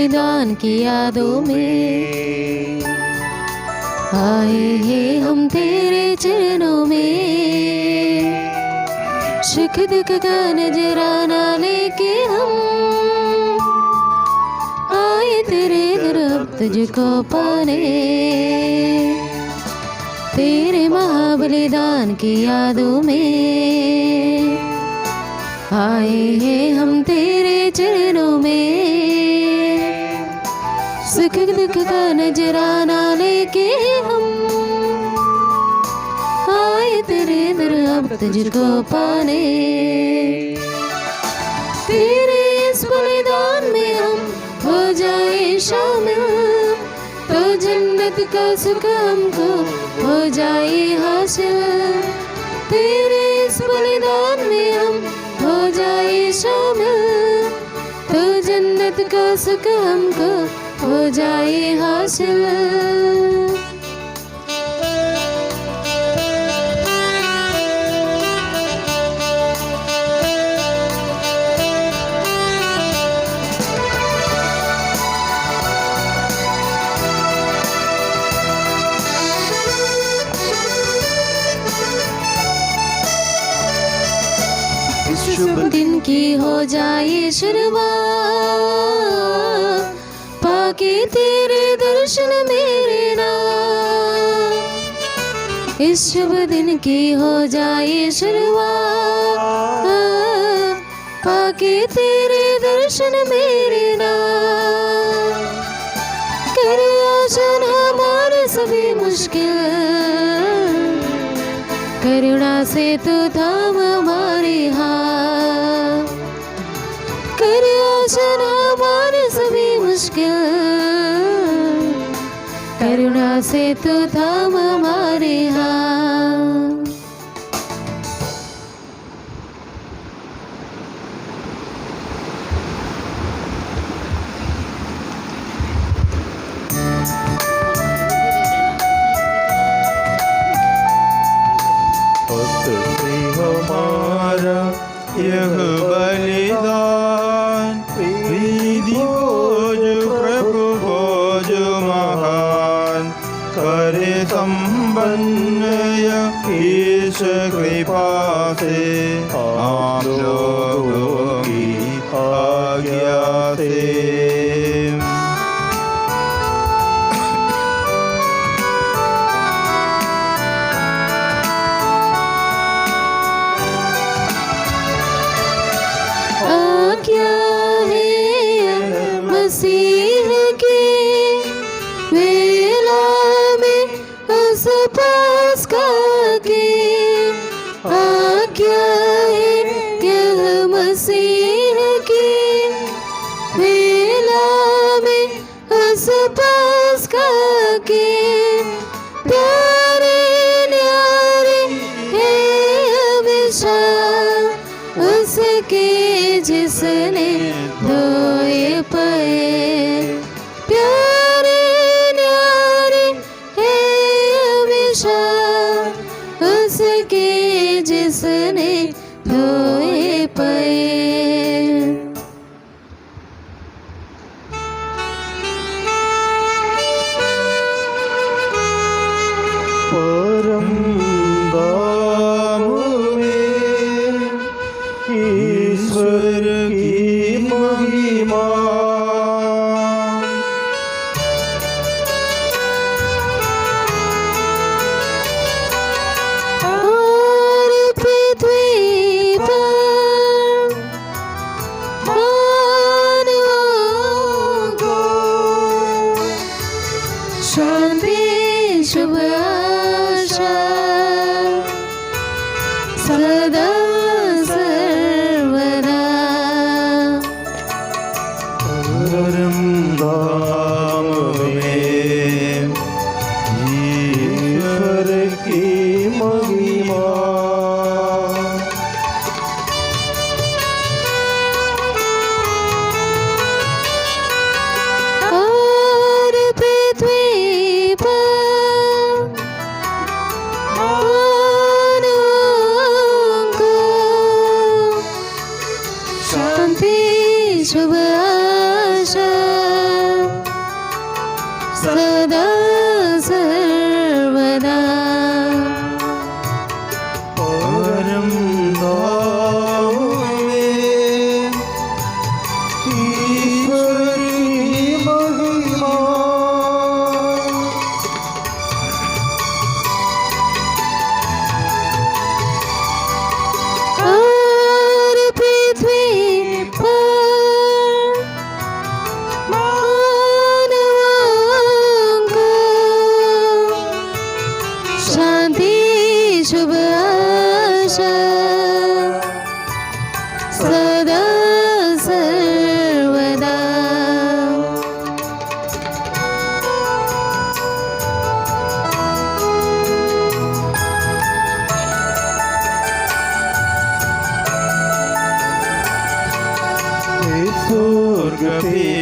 बलिदान की यादों में आए हैं हम तेरे चरणों में। सुख दुख का नजराना लेके हम आए तेरे घर अब तुझको पाने। तेरे महाबलिदान की यादों में आए हैं हम तेरे चरणों में। सुख दुख का नजराना लेके हम आए तेरे दर अब तुझको पाने। तेरे इस बलिदान में हम हो जाए शामिल तो जन्नत का सुख हमको हो जाए हासिल। तेरे इस बलिदान में हम हो जाए शामिल तो जन्नत का सुख हमको हो जाए हासिल। शुभ दिन की हो जाए शुरुआत पाके तेरे दर्शन मेरे नाम। इस शुभ दिन की हो जाए शुरुआत पाके तेरे दर्शन मेरे नाम। कर आसान हमारे सभी मुश्किल करुणा से तू थाम हमारे हाथ। कर आसान हमारे सभी मुश्किल करुणा से तू थाम हमारे हाथ। हमारा यह बलिदान विधि भोज प्रभु भोज महान करे संपन्न ईश कृपा से आप लोगों की आज्ञा से। मसीह के वेला में उस पास्का के आज्ञा है। यह मसीह के वेला में उस पास्का के प्यारे न्यारे है हमेशा उसके जिसने धोए पैर। प्यारे न्यारे है हमेशा उसके जिसने धोए पैर।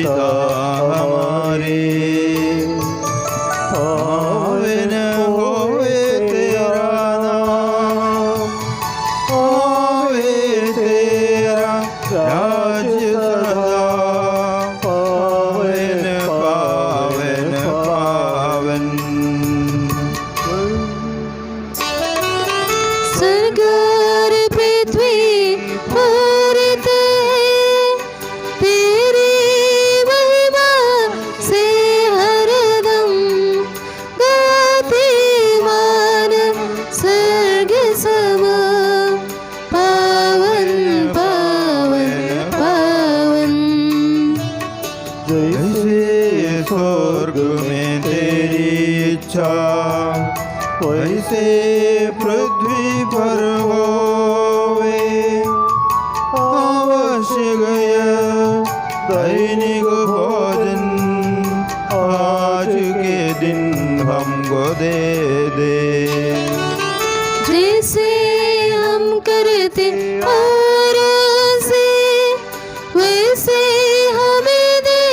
पिता हमारे। पावन होवे तेरा नाम, आवे तेरा राज्य सदा। पावन पावन पावन। स्वर्ग और पृथ्वी पूरित है तेरी महिमा से हरदम। गाते मान स्वर्ग समा, पावन पावन पावन। जैसे स्वर्ग में तेरी इच्छा, वैसे पृथ्वी पर होवे। आवश्यक दैनिक भोजन आज के दिन हमको दे दे। जैसे हम करते औरों से, वैसे हमें दे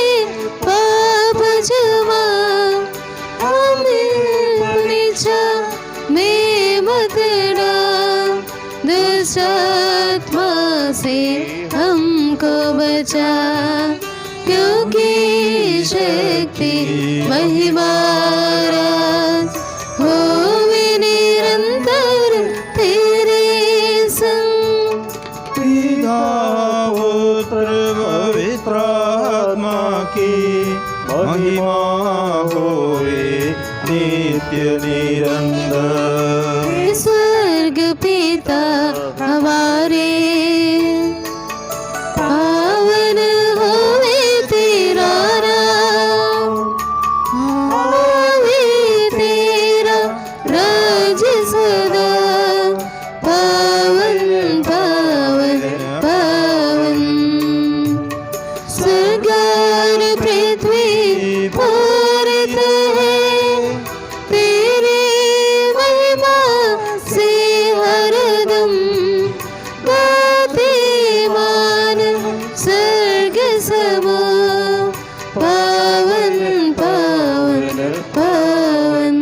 पाप क्षमा। हमें परीक्षा में मत डाल, दुष्ट आत्मा से हमको बचा। क्योंकि शक्ति महिमा राज होवे निरंतर तेरे संग। पिता पुत्र पवित्र आत्मा की महिमा होवे नित्य निरंतर। स्वर्ग पिता हमारे, पावन होवे तेरा नाम, आवे तेरा राज्य सदा। पावन पावन पावन। स्वर्ग और पृथ्वी पूरित है तेरी महिमा से हरदम। गाते मान स्वर्ग समा, पावन पावन पावन।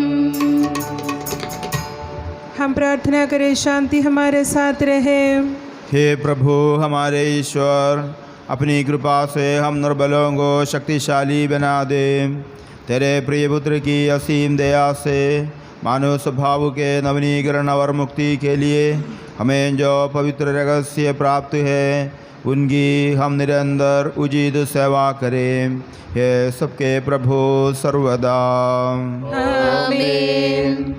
हम प्रार्थना करें, शांति हमारे साथ रहे। हे प्रभु हमारे ईश्वर, अपनी कृपा से हम निर्बलों को शक्तिशाली बना दे। तेरे प्रिय पुत्र की असीम दया से मानव स्वभाव के नवनीकरण और मुक्ति के लिए हमें जो पवित्र रहस्य प्राप्त है, उनकी हम निरंतर उचित सेवा करें। हे सबके प्रभु सर्वदा। आमीन।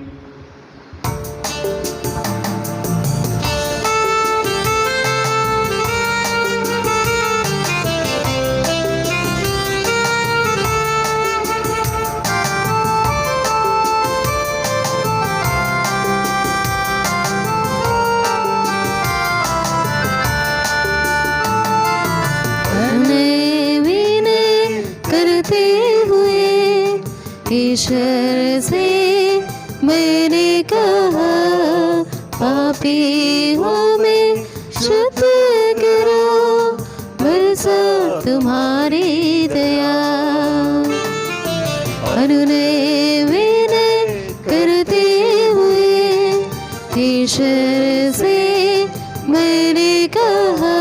विनय करते हुए ईश्वर से मैंने कहा, पापी हूँ मैं शुद्ध करो बरसा तुम्हारी दया। अनुनय विनय करते हुए ईश्वर से मैंने कहा,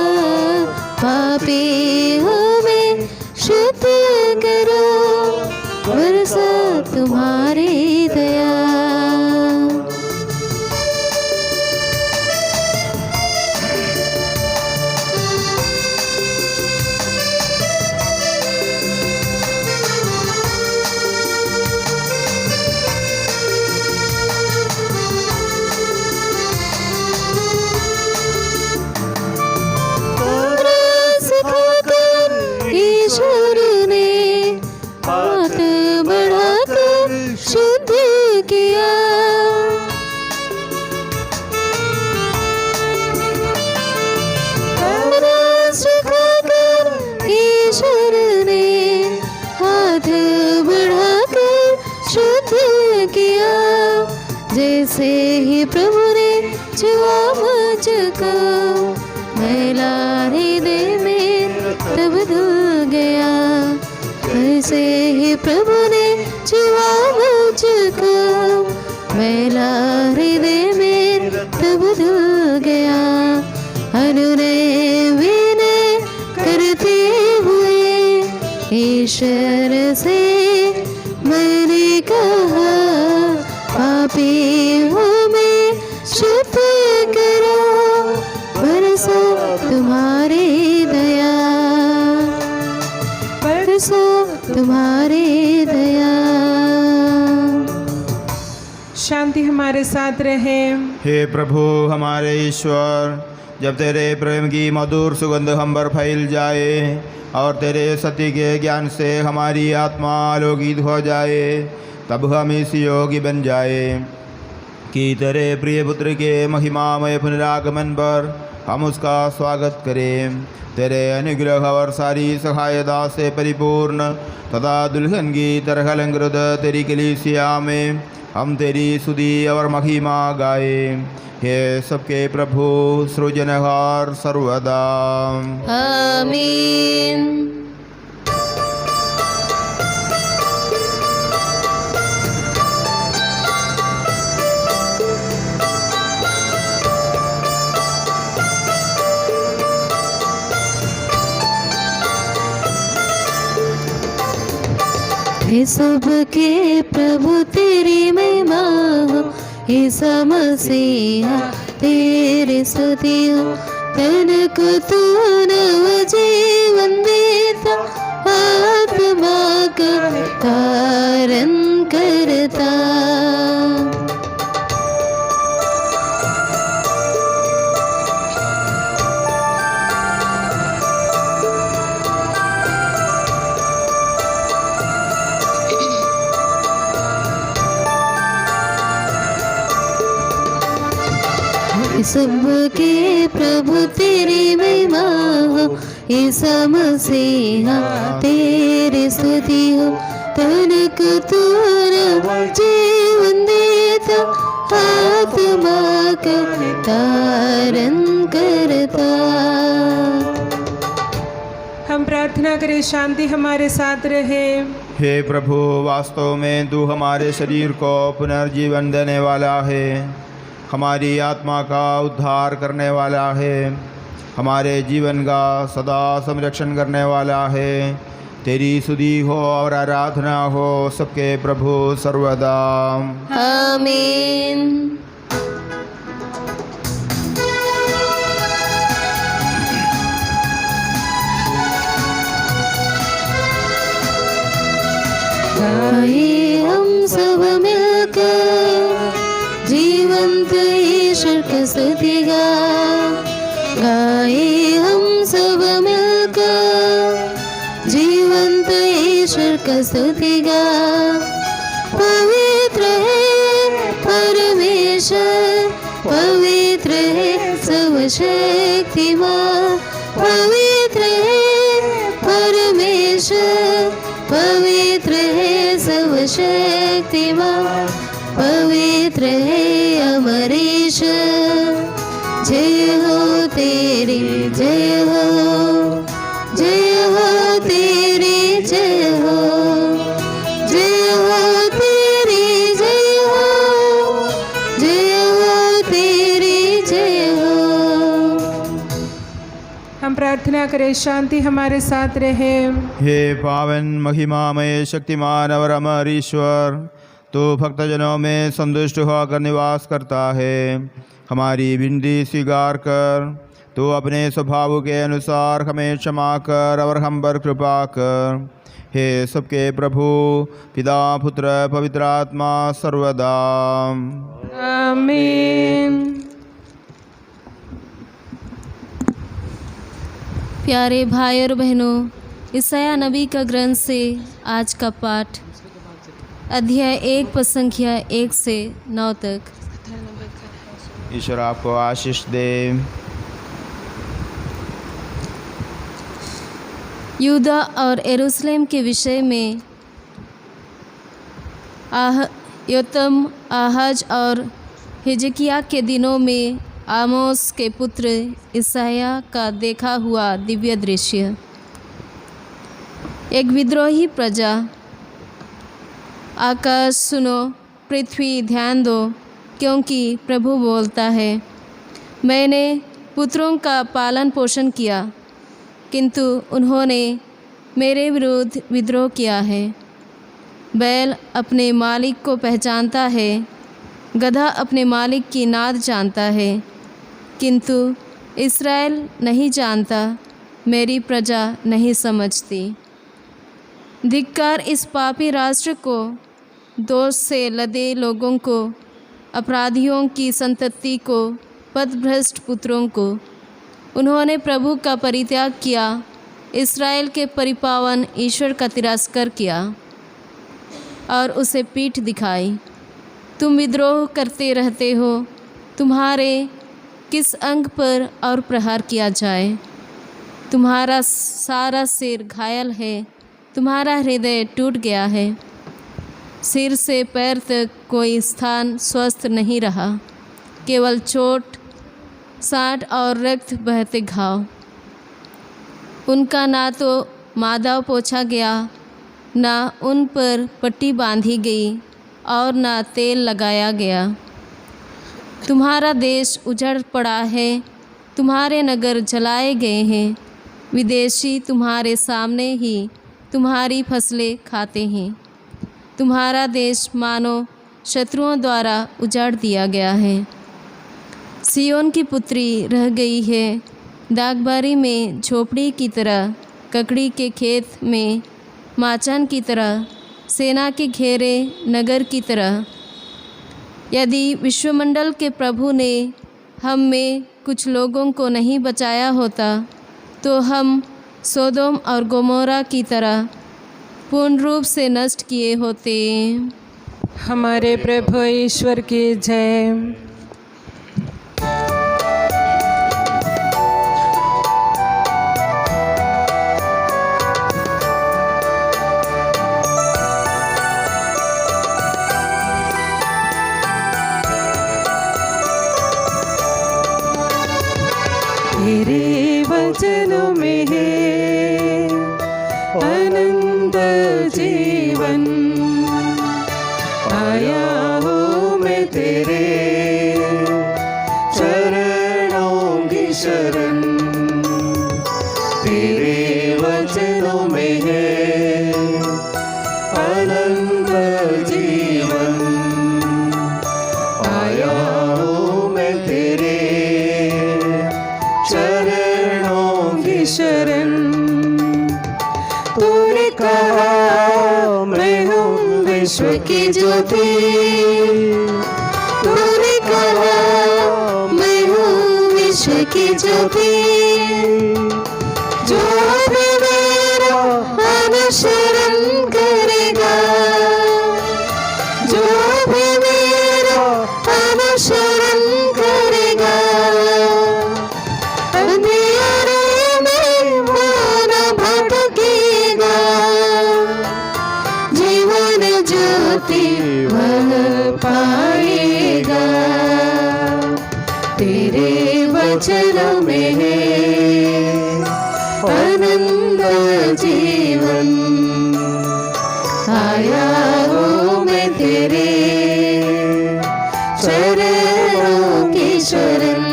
पापी हूँ मैं शुद्ध करो बरसा तुम्हारी दया। ईश्वर ने हाथ बढ़ाकर शुद्ध किया। ईश्वर ने हाथ बढ़ाकर शुद्ध किया। जैसे ही प्रभु ने छुआ मुझको, मैला हृदय में तब धुल गया। से ही प्रभु ने छुआ मुझको, मेरा हृदय में तब धुल गया। अनुनय विनय करते हुए ईश्वर से मैंने कहा, पापी हूँ मैं, क्षमा करो, बरसो तुम्हारी दया, बरसो तुम्हारी दया। शांति हमारे साथ रहे। हे प्रभु हमारे ईश्वर, जब तेरे प्रेम की मधुर सुगंध हम पर फैल जाए और तेरे सत्य के ज्ञान से हमारी आत्मा आलोकित हो जाए, तब हम इस योग्य बन जाए कि तेरे प्रिय पुत्र के महिमामय पुनरागमन पर हम उसका स्वागत करें। तेरे अनुग्रह और सारी सहायता से परिपूर्ण तथा दुल्हन की तरह अलंकृत तेरी कलीसिया में हम तेरी स्तुति और महिमा गाए। हे सबके प्रभु, सृजनहार सर्वदा। आमीन। हे सबके प्रभु तेरी महिमा हो, ईसा मसीहा तेरी स्तुति हो। तन को तू नव जीवन देता, आत्मा का धारण करता। सबके प्रभु तेरी महिमा हो, ईसा मसीहा तेरी स्तुति हो। तन को तू नव जीवन देता, आत्मा का धारण करता। हम प्रार्थना करें, शांति हमारे साथ रहे। हे प्रभु, वास्तव में तू हमारे शरीर को पुनर्जीवन देने वाला है, हमारी आत्मा का उद्धार करने वाला है, हमारे जीवन का सदा संरक्षण करने वाला है। तेरी स्तुति हो और आराधना हो सबके प्रभु सर्वदा। आमीन। गाए हम सब मिलकर जीवंत ईश्वर की स्तुति गा, गाए हम सब मिलकर जीवंत ईश्वर की स्तुति गा। पवित्र है परमेश्वर, पवित्र है सर्वशक्तिमान, पवित्र है परमेश्वर, पवित्र है सर्वशक्तिमान, पवित्र है अमरीश। जय हो तेरी, जय हो, जय हो तेरी, जय हो, जय हो तेरी, जय हो, जय हो तेरी, जय हो। हम प्रार्थना करें, शांति हमारे साथ रहे। हे पावन महिमामय शक्तिमान और अमर ईश्वर, तो भक्तजनों में संतुष्ट होकर निवास करता है। हमारी विनती स्वीकार कर, तो अपने स्वभाव के अनुसार हमें क्षमा कर और हम पर कृपा कर। हे सबके प्रभु, पिता पुत्र पवित्र आत्मा सर्वदा। आमीन। प्यारे भाई और बहनों, यशायाह नबी का ग्रंथ से आज का पाठ अध्याय 1 पद संख्या 1 से 9 तक। ईश्वर आपको आशीष दे। यूदा और यरूशलेम के विषय में योतम, आहाज और हिजकिय्याह के दिनों में आमोस के पुत्र यशायाह का देखा हुआ दिव्य दृश्य। एक विद्रोही प्रजा। आकाश सुनो, पृथ्वी ध्यान दो, क्योंकि प्रभु बोलता है, मैंने पुत्रों का पालन पोषण किया, किंतु उन्होंने मेरे विरुद्ध विद्रोह किया है। बैल अपने मालिक को पहचानता है, गधा अपने मालिक की नाद जानता है, किंतु इस्राएल नहीं जानता, मेरी प्रजा नहीं समझती। धिक्कार इस पापी राष्ट्र को, दोष से लदे लोगों को, अपराधियों की संतति को, पथभ्रष्ट पुत्रों को। उन्होंने प्रभु का परित्याग किया, इस्राएल के परिपावन ईश्वर का तिरस्कार किया और उसे पीठ दिखाई। तुम विद्रोह करते रहते हो, तुम्हारे किस अंग पर और प्रहार किया जाए? तुम्हारा सारा सिर घायल है, तुम्हारा हृदय टूट गया है, सिर से पैर तक कोई स्थान स्वस्थ नहीं रहा, केवल चोट, साँट और रक्त बहते घाव। उनका ना तो मादाव पोंछा गया, ना उन पर पट्टी बांधी गई और ना तेल लगाया गया। तुम्हारा देश उजड़ पड़ा है, तुम्हारे नगर जलाए गए हैं, विदेशी तुम्हारे सामने ही तुम्हारी फसलें खाते हैं। तुम्हारा देश मानो शत्रुओं द्वारा उजाड़ दिया गया है। सियोन की पुत्री रह गई है, दागबारी में झोपड़ी की तरह, ककड़ी के खेत में माचान की तरह, सेना के घेरे नगर की तरह। यदि विश्वमंडल के प्रभु ने हम में कुछ लोगों को नहीं बचाया होता, तो हम सोदोम और गोमोरा की तरह पूर्ण रूप से नष्ट किए होते। हमारे प्रभु ईश्वर की जय। तेरे वचनों में है आनंद जीवन, आया हूँ मैं तेरे चरणों की शरण। तेरे वचनों में है आनंद जीवन, आया हूँ मैं तेरे चरणों की शरण। तूने कहा मैं हूँ विश्व की ज्योति, तूने कहा मैं हूँ विश्व की ज्योति, जो भी मेरा अनुसरण करेगा, जो भी मेरा अनुसरण करेगा, अंधेरे में वो न भटकेगा, जीवन ज्योति वह पाएगा। तेरे वचनों में है आनंद जीवन, आया हूँ मैं तेरे चरणों की शरण।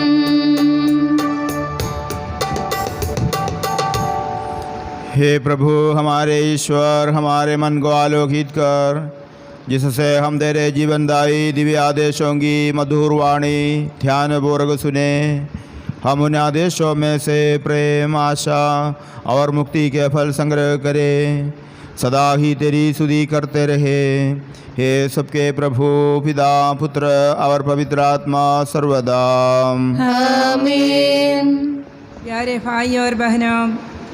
हे प्रभु हमारे ईश्वर, हमारे मन को आलोकित कर, जिससे हम तेरे जीवनदायी दिव्य आदेशों की मधुर वाणी ध्यान पूर्वक सुने। हम उन आदेशों में से प्रेम, आशा और मुक्ति के फल संग्रह करें, सदा ही तेरी स्तुति करते रहे। हे सबके प्रभु पिता, पुत्र और पवित्र आत्मा सर्वदा आमीन। प्यारे भाई और बहनों,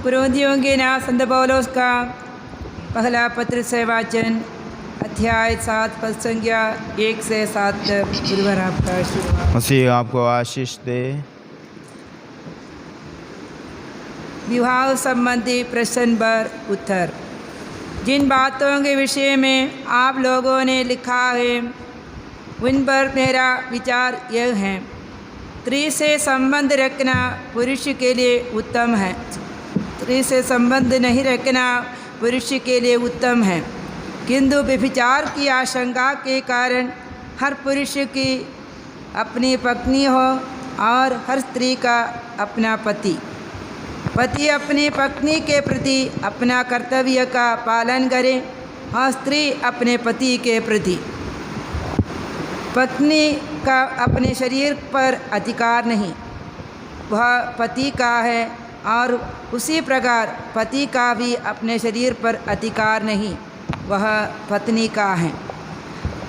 कुरिन्थियों के ना संत पौलुस का पहला पत्र से वाचन, अध्याय 7 पद संख्या 1 से 7 तक। गुरुवर आपका आशीर्वाद। मसीह आपको आशीष दे। विवाह संबंधी प्रश्न पर उत्तर। जिन बातों के विषय में आप लोगों ने लिखा है, उन पर मेरा विचार यह है, स्त्री से संबंध रखना पुरुष के लिए उत्तम है, स्त्री से संबंध नहीं रखना पुरुष के लिए उत्तम है, किंतु व्यभिचार की आशंका के कारण हर पुरुष की अपनी पत्नी हो और हर स्त्री का अपना पति। पति अपनी पत्नी के प्रति अपना कर्तव्य का पालन करे और स्त्री अपने पति के प्रति। पत्नी का अपने शरीर पर अधिकार नहीं, वह पति का है, और उसी प्रकार पति का भी अपने शरीर पर अधिकार नहीं, वह पत्नी का है।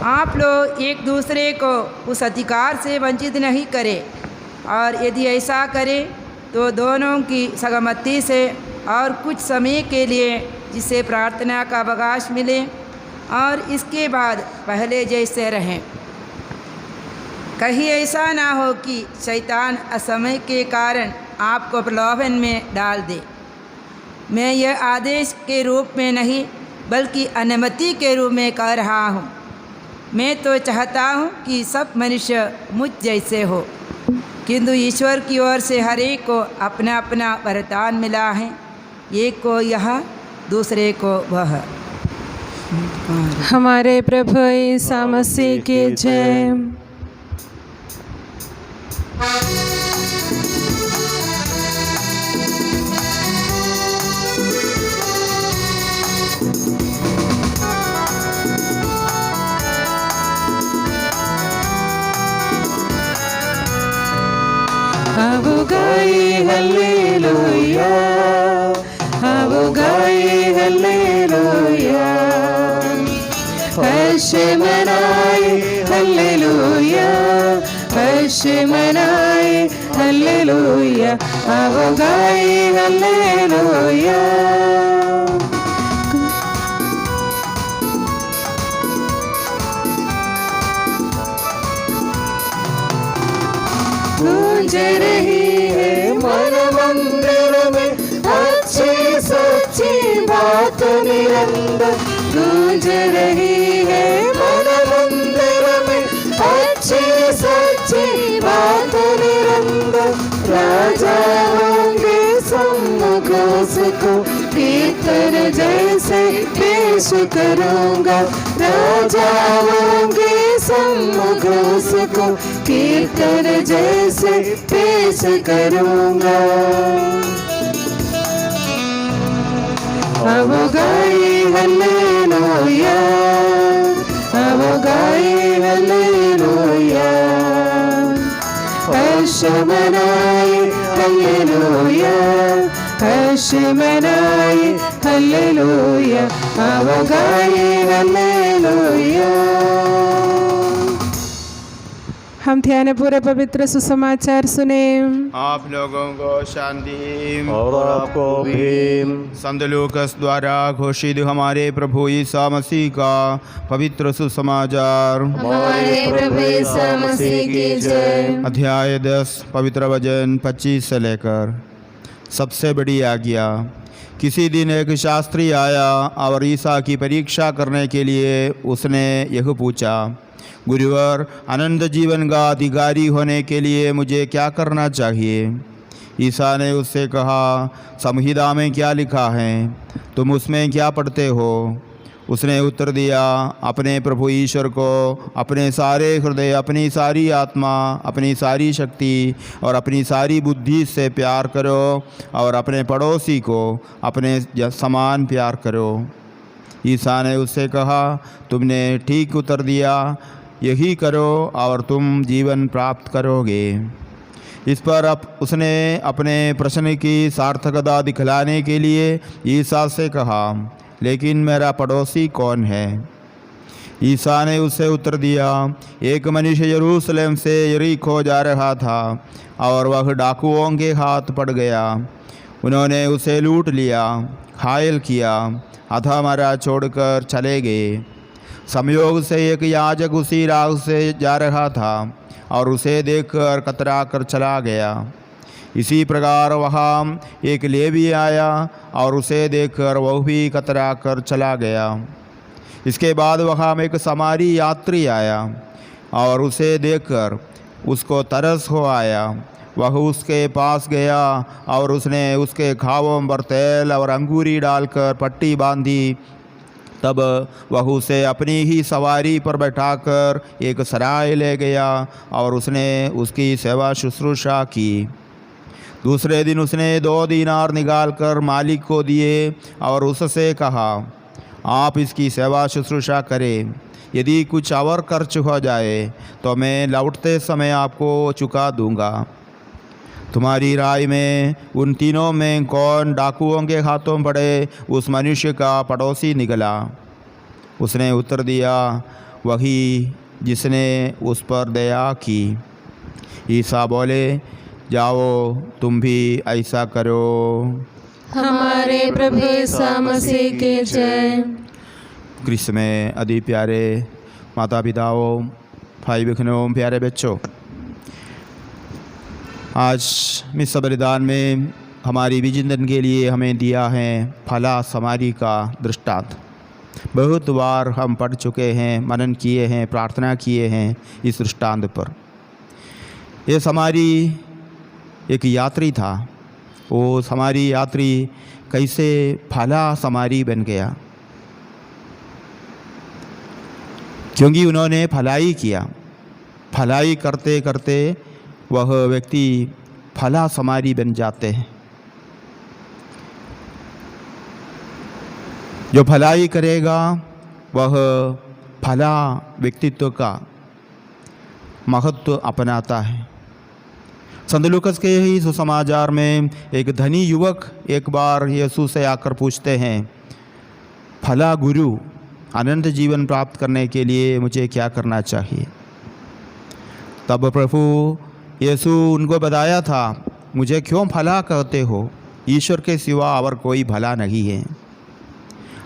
आप लोग एक दूसरे को उस अधिकार से वंचित नहीं करें, और यदि ऐसा करें तो दोनों की सहमति से और कुछ समय के लिए जिसे प्रार्थना का अवकाश मिले, और इसके बाद पहले जैसे रहें। कहीं ऐसा ना हो कि शैतान असमय के कारण आपको प्रलोभन में डाल दे। मैं यह आदेश के रूप में नहीं बल्कि अनुमति के रूप में कह रहा हूँ। मैं तो चाहता हूँ कि सब मनुष्य मुझ जैसे हो, किंतु ईश्वर की ओर से हर एक को अपना अपना वरदान मिला है, एक को यह दूसरे को वह। हमारे प्रभु ईसा मसीह की जय। अब गाए हालेलुया, अब गाए हालेलुया, हर्ष मनाए हालेलुया, हर्ष मनाए हालेलुया, अब गाए हालेलुया। गूंज रही है मन मंदिर में अच्छी सच्ची बात निरंतर, गूंज रही है मन मंदिर में अच्छी सच्ची बात निरंतर। राजा होंगे सम्मुख उसको कीर्तन जैसे पेश करूँगा, राजा होंगे सम्मुख उसको कीर्तन जैसे पेश करूँगा। अब गाए हालेलुया, अब गाए हालेलुया, हर्ष मनाए हालेलुया, हर्ष मनाए हालेलुया, अब गाए हालेलुया। हम ध्यान पूरे पवित्र सुसमाचार सुने। आप लोगों को शांति और आपको भी। संत लूकस द्वारा घोषित हमारे प्रभु यीशु मसीह का पवित्र सुसमाचार। हमारे प्रभु यीशु मसीह की जय। अध्याय 10 पवित्र वचन 25 से लेकर। सबसे बड़ी आज्ञा। किसी दिन एक शास्त्री आया और ईसा की परीक्षा करने के लिए उसने यह पूछा, गुरुवर, अनंत जीवन का अधिकारी होने के लिए मुझे क्या करना चाहिए? ईसा ने उससे कहा, संहिता में क्या लिखा है, तुम उसमें क्या पढ़ते हो? उसने उत्तर दिया, अपने प्रभु ईश्वर को अपने सारे हृदय, अपनी सारी आत्मा, अपनी सारी शक्ति और अपनी सारी बुद्धि से प्यार करो और अपने पड़ोसी को अपने समान प्यार करो। ईसा ने उससे कहा, तुमने ठीक उत्तर दिया, यही करो और तुम जीवन प्राप्त करोगे। इस पर उसने अपने प्रश्न की सार्थकता दिखलाने के लिए ईसा से कहा, लेकिन मेरा पड़ोसी कौन है? ईसा ने उससे उत्तर दिया, एक मनुष्य यरूशलेम से यरीको जा रहा था और वह डाकुओं के हाथ पड़ गया। उन्होंने उसे लूट लिया, घायल किया, आधा मरा छोड़कर चले गए। संयोग से एक याजक उसी राह से जा रहा था और उसे देखकर कतरा कर चला गया। इसी प्रकार वहाँ एक लेवी आया और उसे देखकर वह भी कतरा कर चला गया। इसके बाद वहाँ एक समारी यात्री आया और उसे देखकर उसको तरस हो आया। वह उसके पास गया और उसने उसके घावों पर तेल और अंगूरी डालकर पट्टी बांधी। तब वह उसे अपनी ही सवारी पर बैठाकर एक सराय ले गया और उसने उसकी सेवा शुश्रूषा की। दूसरे दिन उसने 2 दीनार निकालकर मालिक को दिए और उससे कहा, आप इसकी सेवा शुश्रूषा करें। यदि कुछ और खर्च हो जाए तो मैं लौटते समय आपको चुका दूंगा। तुम्हारी राय में उन तीनों में कौन डाकुओं के हाथों पड़े उस मनुष्य का पड़ोसी निकला? उसने उत्तर दिया, वही जिसने उस पर दया की। ईसा बोले, जाओ तुम भी ऐसा करो। हमारे प्रभु ईसा मसीह के जय। क्रिस्त में अति प्यारे माता पिताओं, भाई बहनों, प्यारे बच्चों, आज मिस बलिदान में हमारी विजिंदन के लिए हमें दिया है भला समारी का दृष्टांत। बहुत बार हम पढ़ चुके हैं, मनन किए हैं, प्रार्थना किए हैं इस दृष्टांत पर। ये समारी एक यात्री था। वो समारी यात्री कैसे भला समारी बन गया? क्योंकि उन्होंने भलाई किया। भलाई करते करते वह व्यक्ति भला समारी बन जाते हैं। जो भलाई करेगा वह भला व्यक्तित्व का महत्व अपनाता है। संत लूकास के ही सुसमाचार में एक धनी युवक एक बार यीशु से आकर पूछते हैं, भला गुरु, अनंत जीवन प्राप्त करने के लिए मुझे क्या करना चाहिए? तब प्रभु यीशु उनको बताया था, मुझे क्यों भला कहते हो? ईश्वर के सिवा और कोई भला नहीं है।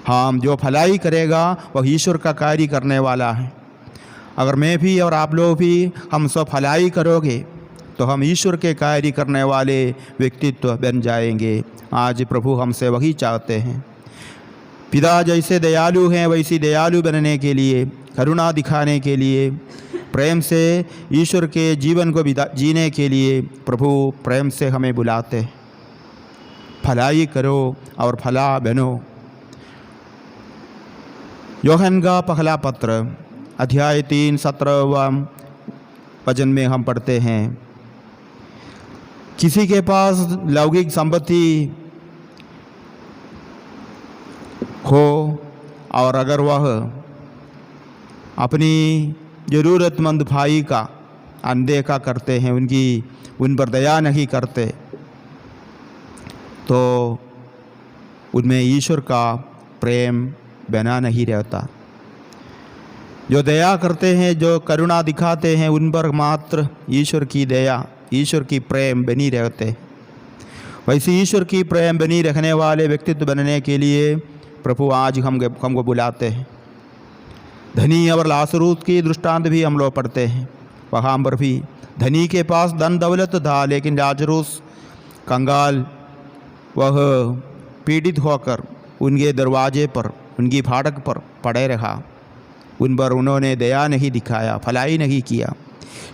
हाँ, जो भलाई करेगा वह ईश्वर का कार्य करने वाला है। अगर मैं भी और आप लोग भी हम सब भलाई करोगे तो हम ईश्वर के कार्य करने वाले व्यक्तित्व बन जाएंगे। आज प्रभु हमसे वही चाहते हैं। पिता जैसे दयालु हैं वैसी दयालु बनने के लिए, करुणा दिखाने के लिए, प्रेम से ईश्वर के जीवन को जीने के लिए प्रभु प्रेम से हमें बुलाते हैं। भलाई करो और भला बनो। यूहन्ना का पहला पत्र अध्याय 3 17वां वचन में हम पढ़ते हैं, किसी के पास लौकिक संपत्ति हो और अगर वह अपनी ज़रूरतमंद भाई का अनदेखा करते हैं, उन पर दया नहीं करते, तो उनमें ईश्वर का प्रेम बना नहीं रहता। जो दया करते हैं, जो करुणा दिखाते हैं, उन पर मात्र ईश्वर की दया, ईश्वर की प्रेम बनी रहते। वैसे ईश्वर की प्रेम बनी रखने वाले व्यक्तित्व बनने के लिए प्रभु आज हमको बुलाते हैं। धनी और लाजरूस की दृष्टांत भी हम लोग पढ़ते हैं। वहाँ पर भी धनी के पास धन दौलत था, लेकिन लाजरूस कंगाल, वह पीड़ित होकर उनके दरवाजे पर, उनकी फाटक पर पड़े रहा। उन पर उन्होंने दया नहीं दिखाया, भलाई नहीं किया,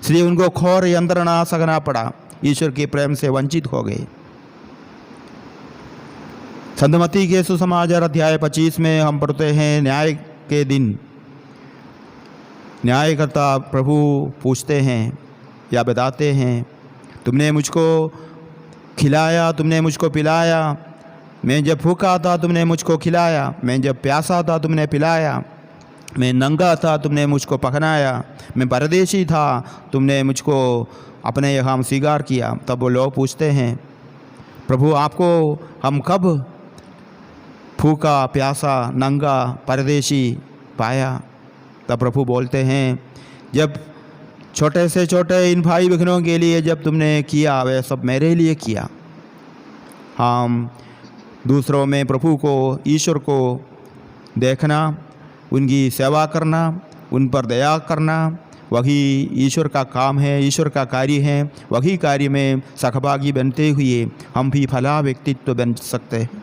इसलिए उनको घोर यंत्रणा सहना पड़ा, ईश्वर के प्रेम से वंचित हो गए। संत मत्ती के सुसमाचार अध्याय 25 में हम पढ़ते हैं, न्याय के दिन न्यायकर्ता प्रभु पूछते हैं या बताते हैं, तुमने मुझको खिलाया, तुमने मुझको पिलाया, मैं जब भूखा था तुमने मुझको खिलाया, मैं जब प्यासा था तुमने पिलाया, मैं नंगा था तुमने मुझको पहनाया, मैं परदेशी था तुमने मुझको अपने यहाँ स्वीकार किया। तब वो लोग पूछते हैं, प्रभु आपको हम कब भूखा, प्यासा, नंगा, परदेशी पाया? तब प्रभु बोलते हैं, जब छोटे से छोटे इन भाई बहनों के लिए जब तुमने किया, वह सब मेरे लिए किया। हम दूसरों में प्रभु को, ईश्वर को देखना, उनकी सेवा करना, उन पर दया करना, वही ईश्वर का काम है, ईश्वर का कार्य है। वही कार्य में सहभागी बनते हुए हम भी भला व्यक्तित्व बन सकते हैं।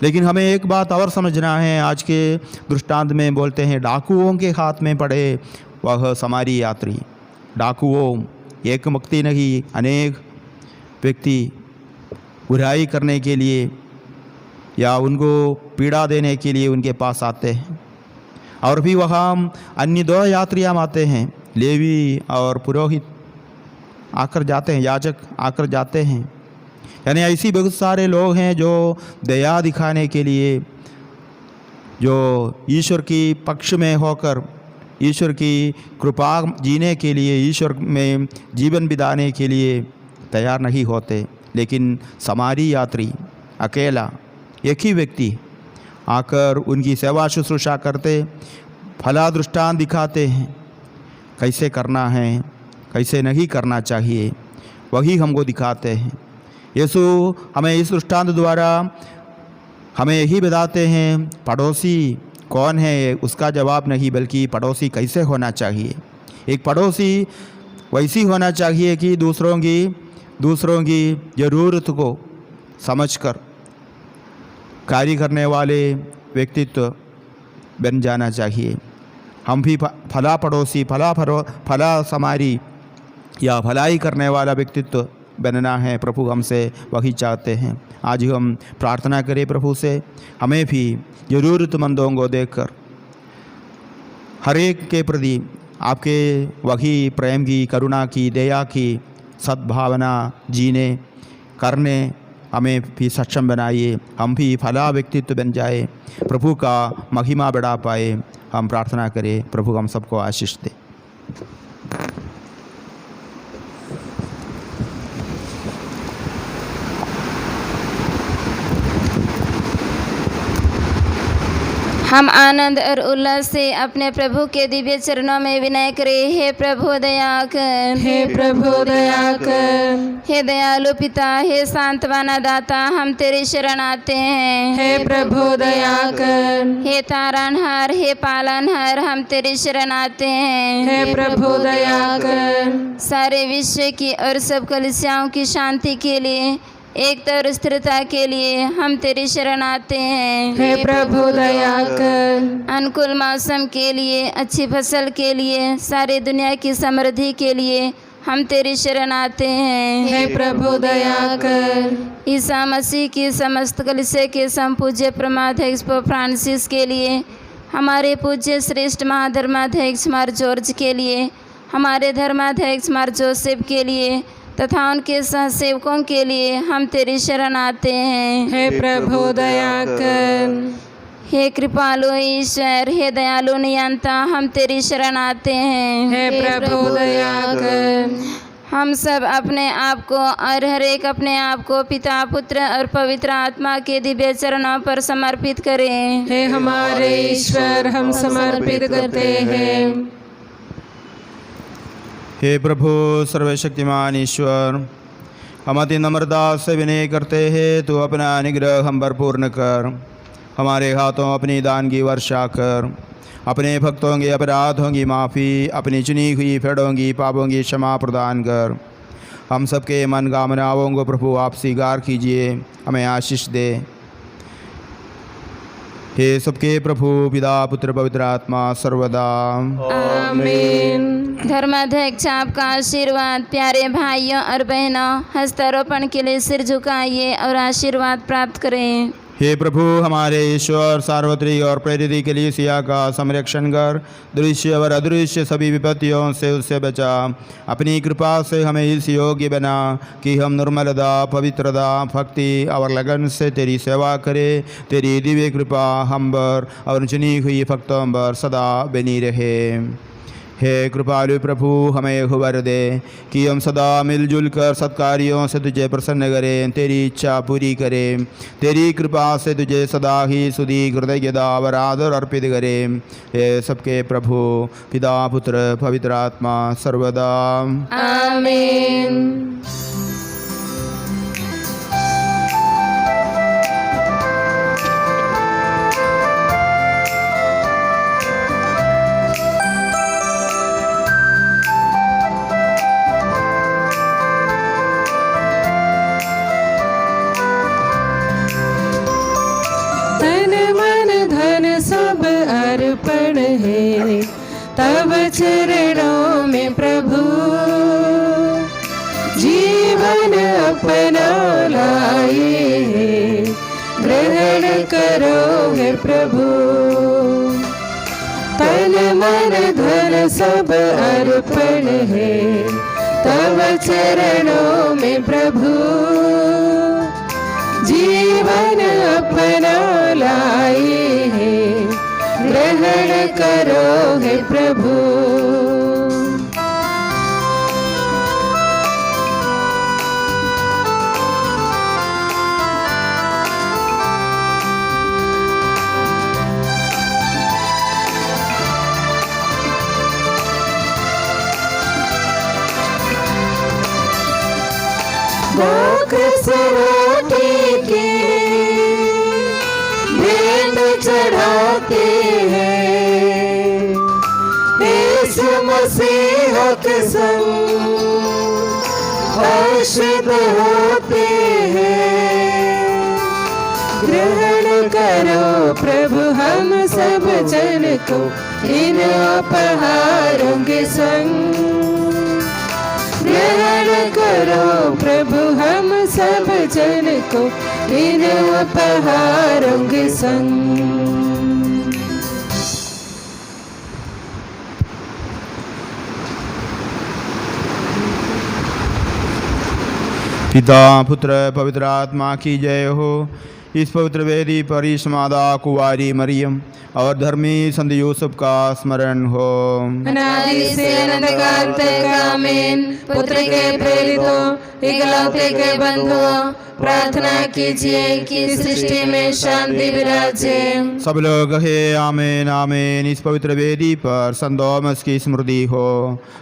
लेकिन हमें एक बात और समझना है। आज के दृष्टांत में बोलते हैं, डाकुओं के हाथ में पड़े वह समारी यात्री। डाकुओं एक व्यक्ति नहीं, अनेक व्यक्ति बुराई करने के लिए या उनको पीड़ा देने के लिए उनके पास आते हैं। और भी वहाँ अन्य 2 यात्रियाँ आते हैं, लेवी और पुरोहित आकर जाते हैं, याजक आकर जाते हैं। यानी ऐसी बहुत सारे लोग हैं जो दया दिखाने के लिए, जो ईश्वर की पक्ष में होकर ईश्वर की कृपा जीने के लिए, ईश्वर में जीवन बिताने के लिए तैयार नहीं होते। लेकिन समारी यात्री अकेला एक ही व्यक्ति आकर उनकी सेवा शुश्रूषा करते, फला दृष्टांत दिखाते हैं, कैसे करना है, कैसे नहीं करना चाहिए, वही हमको दिखाते हैं। यीशु हमें इस दृष्टांत द्वारा हमें यही बताते हैं, पड़ोसी कौन है उसका जवाब नहीं, बल्कि पड़ोसी कैसे होना चाहिए। एक पड़ोसी वैसी होना चाहिए कि दूसरों की ज़रूरत को समझकर कार्य करने वाले व्यक्तित्व बन जाना चाहिए। हम भी फला पड़ोसी, फला समारी या भलाई करने वाला व्यक्तित्व बनना है। प्रभु हमसे वही चाहते हैं। आज हम प्रार्थना करें प्रभु से, हमें भी ज़रूरतमंदों को देखकर हर एक के प्रति आपके वही प्रेम की, करुणा की, दया की सद्भावना जीने करने हमें भी सक्षम बनाइए। हम भी फला व्यक्तित्व बन जाए, प्रभु का महिमा बढ़ा पाए। हम प्रार्थना करें, प्रभु हम सबको आशीष दे। हम आनंद और उल्लास से अपने प्रभु के दिव्य चरणों में विनय करें। हे प्रभु दया कर, हे प्रभु दया कर। हे दयालु पिता, हे सांत्वना दाता, हम तेरी शरण आते हैं। हे प्रभु दया कर। हे तारणहार, हे पालनहार, हम तेरी शरण आते हैं। हे प्रभु दया कर। सारे विश्व की और सब कलीसियाओं की शांति के लिए, एकता और स्थिरता के लिए हम तेरी शरण आते हैं। हे प्रभु दया कर। अनुकूल मौसम के लिए, अच्छी फसल के लिए, सारी दुनिया की समृद्धि के लिए हम तेरी शरण आते हैं। हे प्रभु दया कर। ईसा मसीह की समस्त कलीसिया के संपूज्य प्रमाध्यक्ष पोप फ्रांसिस के लिए, हमारे पूज्य श्रेष्ठ महाधर्माध्यक्ष मार जॉर्ज के लिए, हमारे धर्माध्यक्ष मार जोसेफ के लिए तथा उनके सहसेवकों के लिए हम तेरी शरण आते हैं। हे प्रभु दया कर। हे कृपालु ईश्वर, हे दयालु नियंता, हम तेरी शरण आते हैं। हे प्रभु दया कर। हम सब अपने आप को और हर एक अपने आप को पिता, पुत्र और पवित्र आत्मा के दिव्य चरणों पर समर्पित करें। हे हमारे ईश्वर, हम समर्पित करते हैं। हे प्रभु सर्वशक्तिमान ईश्वर, हम अति नम्रता से विनय करते हैं, तो अपना अनुग्रह हम पर पूर्ण कर। हमारे हाथों अपनी दान की वर्षा कर। अपने भक्तों के अपराधों की माफ़ी, अपनी चुनी हुई फेड़ों की पापों की क्षमा प्रदान कर। हम सबके मन कामनाओं को प्रभु आप स्वीकार कीजिए, हमें आशीष दे। हे सबके प्रभु पिता, पुत्र, पवित्र आत्मा सर्वदा आमीन। धर्माध्यक्ष आपका आशीर्वाद। प्यारे भाइयों और बहनों, हस्तारोपण के लिए सिर झुकाइए और आशीर्वाद प्राप्त करें। हे प्रभु हमारे ईश्वर, सार्वत्रिक और प्रेरित कलीसिया का संरक्षण कर, दृश्य और अदृश्य सभी विपत्तियों से उससे बचा। अपनी कृपा से हमें इस योग्य बना कि हम निर्मलता, पवित्रता, भक्ति और लगन से तेरी सेवा करें। तेरी दिव्य कृपा हम पर और चुनी हुई भक्तों पर सदा बनी रहे। हे कृपालु प्रभु, हमें खबर दे कि हम सदा मिलजुल कर सत्कार्यों से तुझे प्रसन्न करें, तेरी इच्छा पूरी करें। तेरी कृपा से तुझे सदा ही सुधी कृतज्ञता और आदर अर्पित करें। हे सबके प्रभु पिता, पुत्र, पवित्र आत्मा सर्वदा आमीन। सब अर्पण है तब चरणों में प्रभु। अपना लाए हैं, ग्रहण करो हे प्रभु। तन मन धन सब अर्पण है तब चरणों में प्रभु। जीवन अपना लाए हैं, ग्रहण करो हे प्रभु। रोटी के भेंट चढ़ाते हैं, इस मसीह के संग हर्षित होते हैं। ग्रहण करो प्रभु हम सब जन को इन उपहारों के संग। ग्रहण करो प्रभु हम सब जन को इन उपहारों के संग। पिता पुत्र पवित्र आत्मा की जय हो। इस पवित्र वेदी पर इस मादा कुंवारी मरियम और धर्मी संत यूसुफ का स्मरण हो। अनादि से अनंत काल तक आमीन। पुत्र के प्रेरितों, इकलौते के बंधुओं, प्रार्थना कीजिए कि सृष्टि में शांति विराजे। सब लोग कहे आमीन आमीन। इस पवित्र वेदी पर संत थॉमस की स्मृति हो।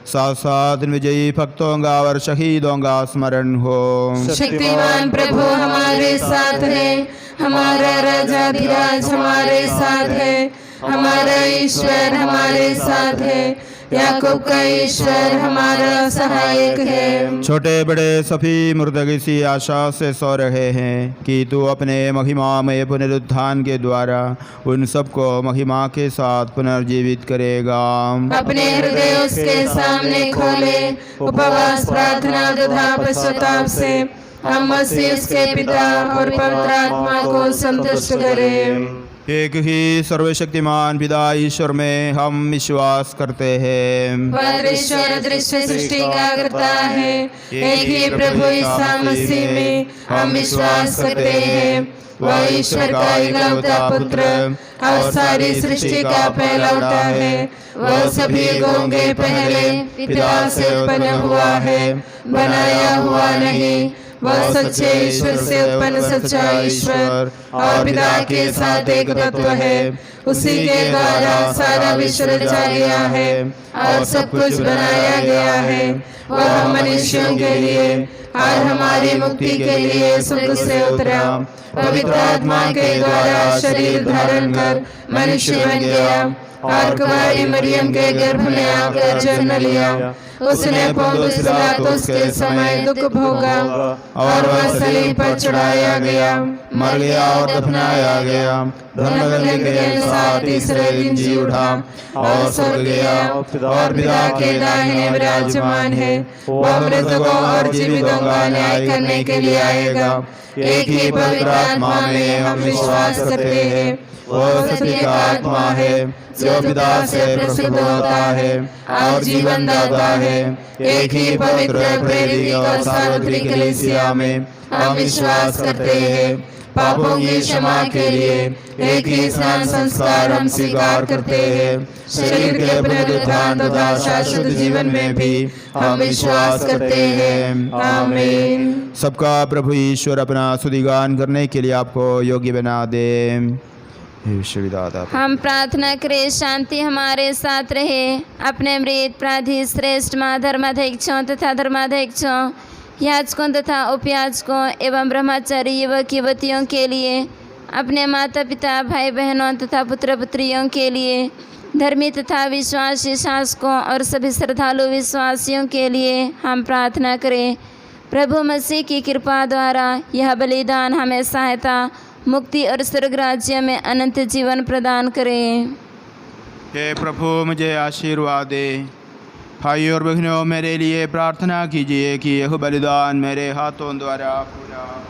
साथ साथ विजयी भक्तों का और शहीदों का स्मरण हो। शक्तिमान प्रभु हमारे साथ है, हमारा राजाधिराज हमारे साथ है, हमारा ईश्वर हमारे साथ है, याकूब का ईश्वर हमारा सहायक है। छोटे बड़े सभी मृतक इसी आशा से सो रहे हैं कि तू अपने महिमामय पुनरुत्थान के द्वारा उन सबको महिमा के साथ पुनर्जीवित करेगा। अपने हृदय उसके सामने खोले, उपवास प्रार्थना तथा पश्चाताप से हम मसीह उसके पिता और पवित्र आत्मा को संतुष्ट करें। एक ही सर्वशक्तिमान पिता ईश्वर में हम विश्वास करते हैं। पर ईश्वर दृश्य सृष्टि का करता है। एक ही प्रभु ईसा मसीह में हम विश्वास करते हैं। वह ईश्वर का इकलौता पुत्र और सारी सृष्टि का पहलौठा है। वह सभी युगों के पहले पिता से उत्पन्न हुआ है, बनाया हुआ नहीं। वह सच्चे ईश्वर से उत्पन्न सच्चा ईश्वर और पिता के साथ एक तत्व है। उसी के द्वारा सारा विश्व रचा गया है और सब कुछ बनाया गया है। वह हम मनुष्यों के लिए और हमारी मुक्ति के लिए स्वर्ग से उतरा, पवित्र आत्मा के द्वारा शरीर धारण कर मनुष्य बन गया और कुंवारी मरियम के गर्भ में आकर जन्म लिया। उसने पोंतुस पिलातुस के समय दुख भोगा और वह सलीब पर चढ़ाया गया, मर गया और दफनाया गया। धर्मग्रंथ के अनुसार तीसरे दिन जी उठा और स्वर्ग गया और पिता के दाहिने विराजमान है। वह मृतकों और जीवितों का न्याय करने के लिए आएगा। एक ही पवित्र आत्मा में हम विश्वास करते हैं। वह सत्य का आत्मा है जो पिता से प्रसिद्ध होता है और जीवन दाता है। एक ही पवित्र प्रेरित और सार्वत्रिक कलीसिया में हम विश्वास करते हैं। पापों की क्षमा के लिए एक ही स्नान संस्कार हम स्वीकार करते हैं। शरीर के पुनरुत्थान तथा शाश्वत जीवन में भी हम विश्वास करते हैं। आमीन। सबका प्रभु ईश्वर अपना स्तुतिगान करने के लिए आपको योग्य बना दे। हम प्रार्थना करें शांति हमारे साथ रहे। अपने मृत प्राधी श्रेष्ठ माँ धर्माध्यक्षों तथा धर्माध्यक्षों, याजकों तथा उपयाजकों एवं ब्रह्मचारी युवक युवतियों के लिए, अपने माता पिता भाई बहनों तथा पुत्र पुत्रियों के लिए, धर्मी तथा विश्वासी शासकों और सभी श्रद्धालु विश्वासियों के लिए हम प्रार्थना करें। प्रभु मसीह की कृपा द्वारा यह बलिदान हमें सहायता, मुक्ति और स्वर्ग राज्य में अनंत जीवन प्रदान करें। हे प्रभु मुझे आशीर्वाद दे भाइयों और बहनों, मेरे लिए प्रार्थना कीजिए कि यह बलिदान मेरे हाथों द्वारा पूरा हो।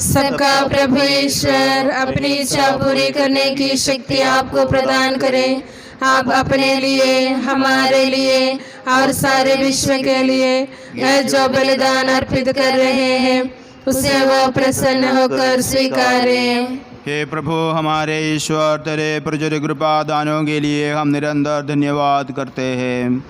सबका प्रभु ईश्वर अपनी इच्छा पूरी करने की शक्ति आपको प्रदान करे। आप अपने लिए, हमारे लिए और सारे विश्व के लिए यह जो बलिदान अर्पित कर रहे हैं उसे वो प्रसन्न होकर स्वीकारें। हे प्रभु हमारे ईश्वर, तेरे प्रचुर कृपा दानों के लिए हम निरंतर धन्यवाद करते हैं।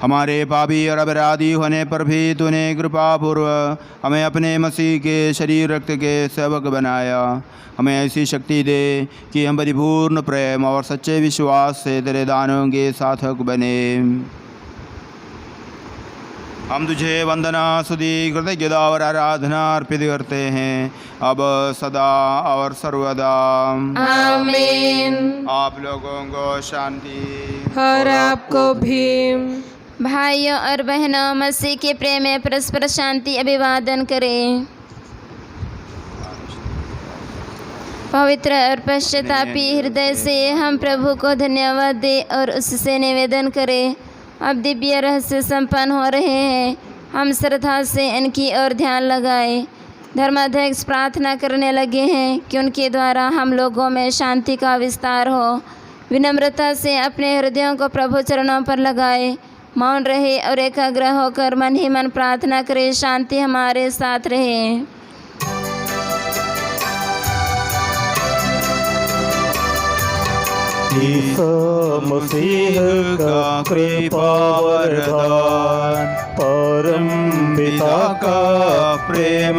हमारे पापी और अपराधी होने पर भी तूने कृपा पूर्वक हमें अपने मसीह के शरीर रक्त के सेवक बनाया। हमें ऐसी शक्ति दे कि हम परिपूर्ण प्रेम और सच्चे विश्वास से तेरे दानों के साधक बने। हम तुझे वंदना, स्तुति, कृतज्ञता और आराधना अर्पित करते हैं, अब सदा और सर्वदा। आमीन। आप लोगों को शांति। और आपको भी। भाइयों और बहनों, मसीह के प्रेम में परस्पर शांति अभिवादन करें। पवित्र और पश्चातापी हृदय से हम प्रभु को धन्यवाद दें और उससे निवेदन करें। अब दिव्य रहस्य संपन्न हो रहे हैं, हम श्रद्धा से इनकी ओर ध्यान लगाएं। धर्माध्यक्ष प्रार्थना करने लगे हैं कि उनके द्वारा हम लोगों में शांति का विस्तार हो। विनम्रता से अपने हृदयों को प्रभु चरणों पर लगाएं, मौन रहे और एकाग्र होकर मन ही मन प्रार्थना करें। शांति हमारे साथ रहे। ईसा मसीह का कृपा वरदान, परम पिता का प्रेम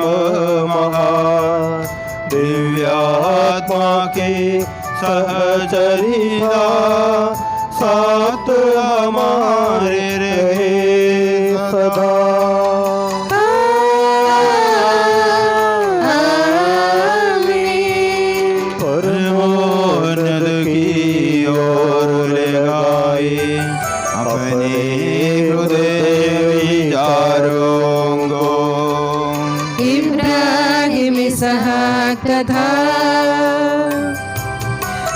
महान, दिव्यात्मा की सहचरिता साथ हमारे रहे सदा। तथा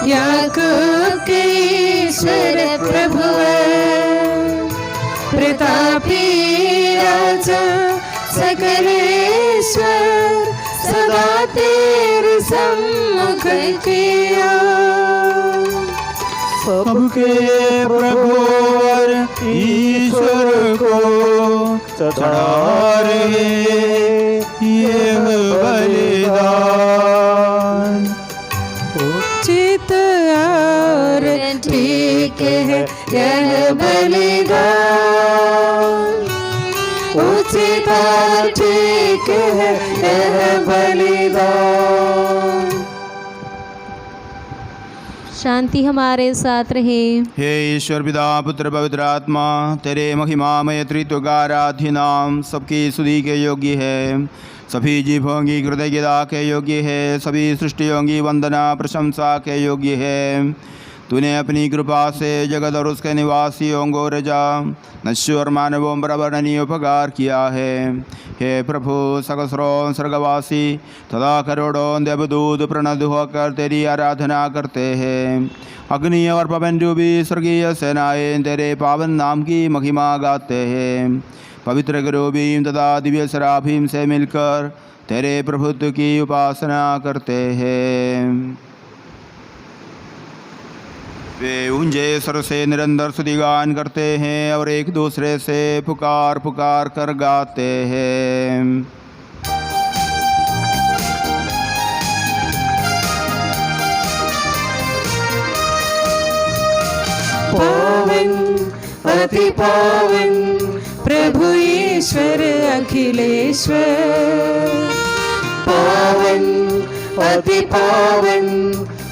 याकूब के ईश्वर प्रभु प्रतापी राजा सकलेश्वर, सदा तेरे सम्मुख किया। सबके प्रभु और ईश्वर को चढ़ा रहे यह बलिदान। उचित और ठीक है यह बलिदान, उचित और ठीक है यह बलिदान। शांति हमारे साथ रहे। हे ईश्वर पिता, पुत्र, पवित्र आत्मा, तेरे महिमामय त्रित्व का आराध्य नाम सबकी स्तुति के योग्य है, सभी जीवों की कृतज्ञता के योग्य है, सभी सृष्टियों की वंदना प्रशंसा के योग्य है। तूने अपनी कृपा से जगत और उसके निवासियों को रजा, नश्वर मानवों पर अवर्णनीय उपकार किया है। हे प्रभु, सहस्रों स्वर्गवासी तथा करोड़ों देवदूत प्रणत होकर तेरी आराधना करते हैं। अग्नि और पवन रूपी स्वर्गीय सेनाएं तेरे पावन नाम की महिमा गाते हैं। पवित्र केरूबीम तथा दिव्य सराफीम से मिलकर तेरे प्रभुत्व की उपासना करते हैं। वे ऊंचे स्वर से निरंतर स्तुतिगान करते हैं और एक दूसरे से पुकार पुकार कर गाते हैं। पावन अति पावन प्रभु ईश्वर अखिलेश्वर, पावन अति पावन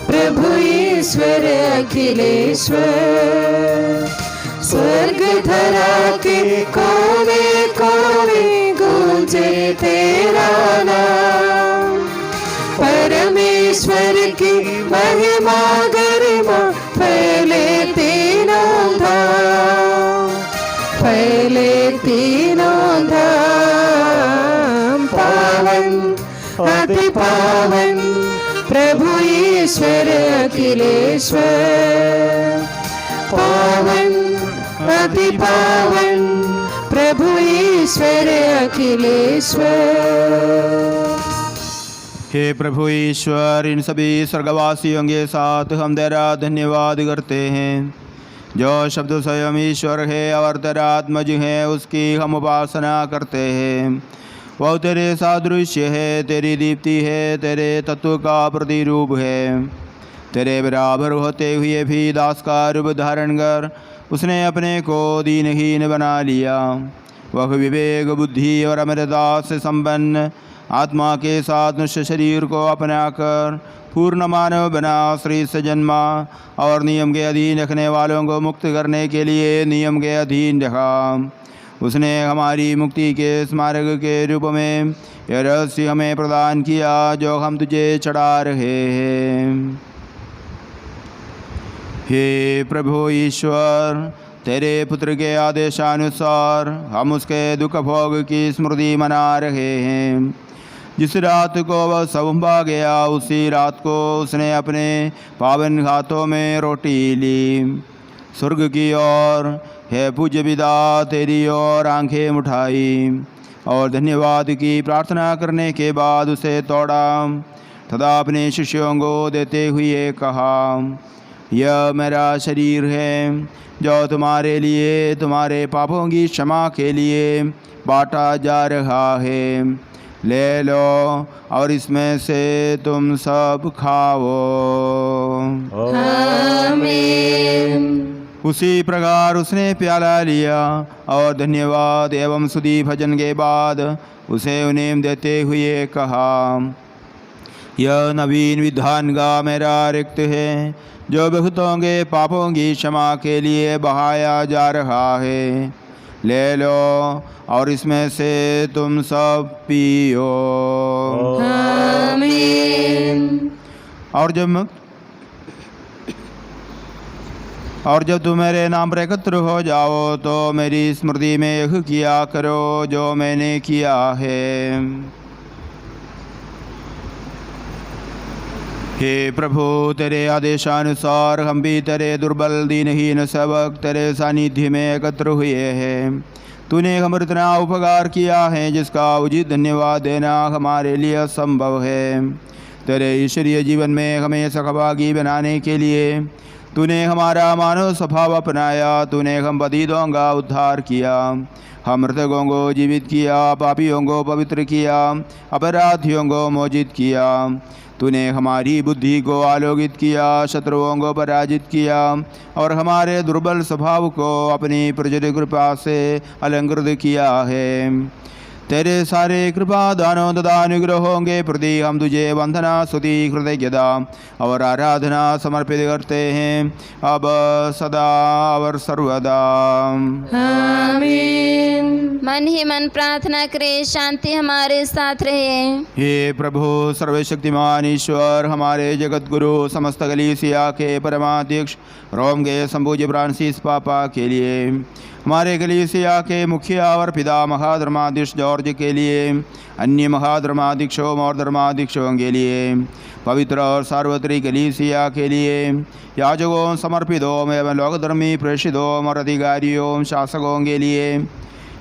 प्रभु ईश्वर अखिलेश्वर। स्वर्ग धरा के कोने कोने गूंजे तेरा नाम, परमेश्वर की महिमा गरिमा फैले तीनों धाम, फैले तीनों धाम। पावन अति पावन प्रभु ईश्वर अखिलेश्वर, पावन अति पावन प्रभु ईश्वर अखिलेश्वर। हे प्रभु ईश्वर, इन सभी स्वर्गवासियों के साथ हम तेरा धन्यवाद करते हैं जो शब्द स्वयं ईश्वर है और तेरा आत्मज है, उसकी हम उपासना करते हैं। वह तेरे सादृश्य है, तेरी दीप्ति है, तेरे तत्व का प्रतिरूप है। तेरे बराबर होते हुए भी दास का रूप धारण कर उसने अपने को दीनहीन बना लिया। वह विवेक, बुद्धि और अमरता से संपन्न आत्मा के साथ मनुष्य शरीर को अपनाकर पूर्ण मानव बना, शरीर से जन्मा और नियम के अधीन रखने वालों को मुक्त करने के लिए नियम के अधीन रखा। उसने हमारी मुक्ति के स्मारक के रूप में यह रहस्य हमें प्रदान किया जो हम तुझे चढ़ा रहे हैं। हे प्रभु ईश्वर, तेरे पुत्र के आदेशानुसार हम उसके दुख भोग की स्मृति मना रहे हैं। जिस रात को वह सौंपा गया, उसी रात को उसने अपने पावन हाथों में रोटी ली, स्वर्ग की ओर हे पूज्य पिता तेरी ओर आंखें उठाई और धन्यवाद की प्रार्थना करने के बाद उसे तोड़ा तथा अपने शिष्यों को देते हुए कहा, यह मेरा शरीर है जो तुम्हारे लिए तुम्हारे पापों की क्षमा के लिए बांटा जा रहा है। ले लो और इसमें से तुम सब खाओ। आमीन। उसी प्रकार उसने प्याला लिया और धन्यवाद एवं स्तुति भजन के बाद उसे उन्हें देते हुए कहा, यह नवीन विधान का मेरा रक्त है जो बहुतों के पापों की क्षमा के लिए बहाया जा रहा है। ले लो और इसमें से तुम सब पियो। आमीन। और जब तुम मेरे नाम पर एकत्र हो जाओ तो मेरी स्मृति में यह किया करो जो मैंने किया है। हे प्रभु, तेरे आदेशानुसार हम भी तेरे दुर्बल दीनहीन सेवक तेरे सानिध्य में एकत्र हुए हैं। तूने हमारे इतना उपकार किया है जिसका उचित धन्यवाद देना हमारे लिए असंभव है। तेरे ईश्वरीय जीवन में हमें सहभागी बनाने के लिए तूने हमारा मानव स्वभाव अपनाया। तूने हम पतितों का उद्धार किया, हम मृतकों को जीवित किया, पापियों को पवित्र किया, अपराधियों को मोचित किया। तूने हमारी बुद्धि को आलोकित किया, शत्रुओं को पराजित किया और हमारे दुर्बल स्वभाव को अपनी प्रचुर कृपा से अलंकृत किया है। तेरे सारे कृपा दानों तथा अनुग्रहों के प्रति हम तुझे वंदना, स्तुति, कृतज्ञता और आराधना समर्पित करते हैं अब सदा और सर्वदा। आमीन। मन ही मन प्रार्थना करे, शांति हमारे साथ रहे। हे प्रभु सर्वशक्तिमान ईश्वर, हमारे जगत गुरु समस्त कलीसिया के परमाध्यक्ष रोम के संपूज्य फ्रांसिस पापा के लिए, हमारे कलीसिया के मुखिया और पिता महाधर्माध्यक्ष जॉर्ज के लिए, अन्य महाधर्माध्यक्षों और धर्माध्यक्षों के लिए, पवित्र और सार्वत्रिक कलीसिया के लिए, याजकों, समर्पितों एवं लोकधर्मी प्रेषितों और अधिकारियों, शासकों के लिए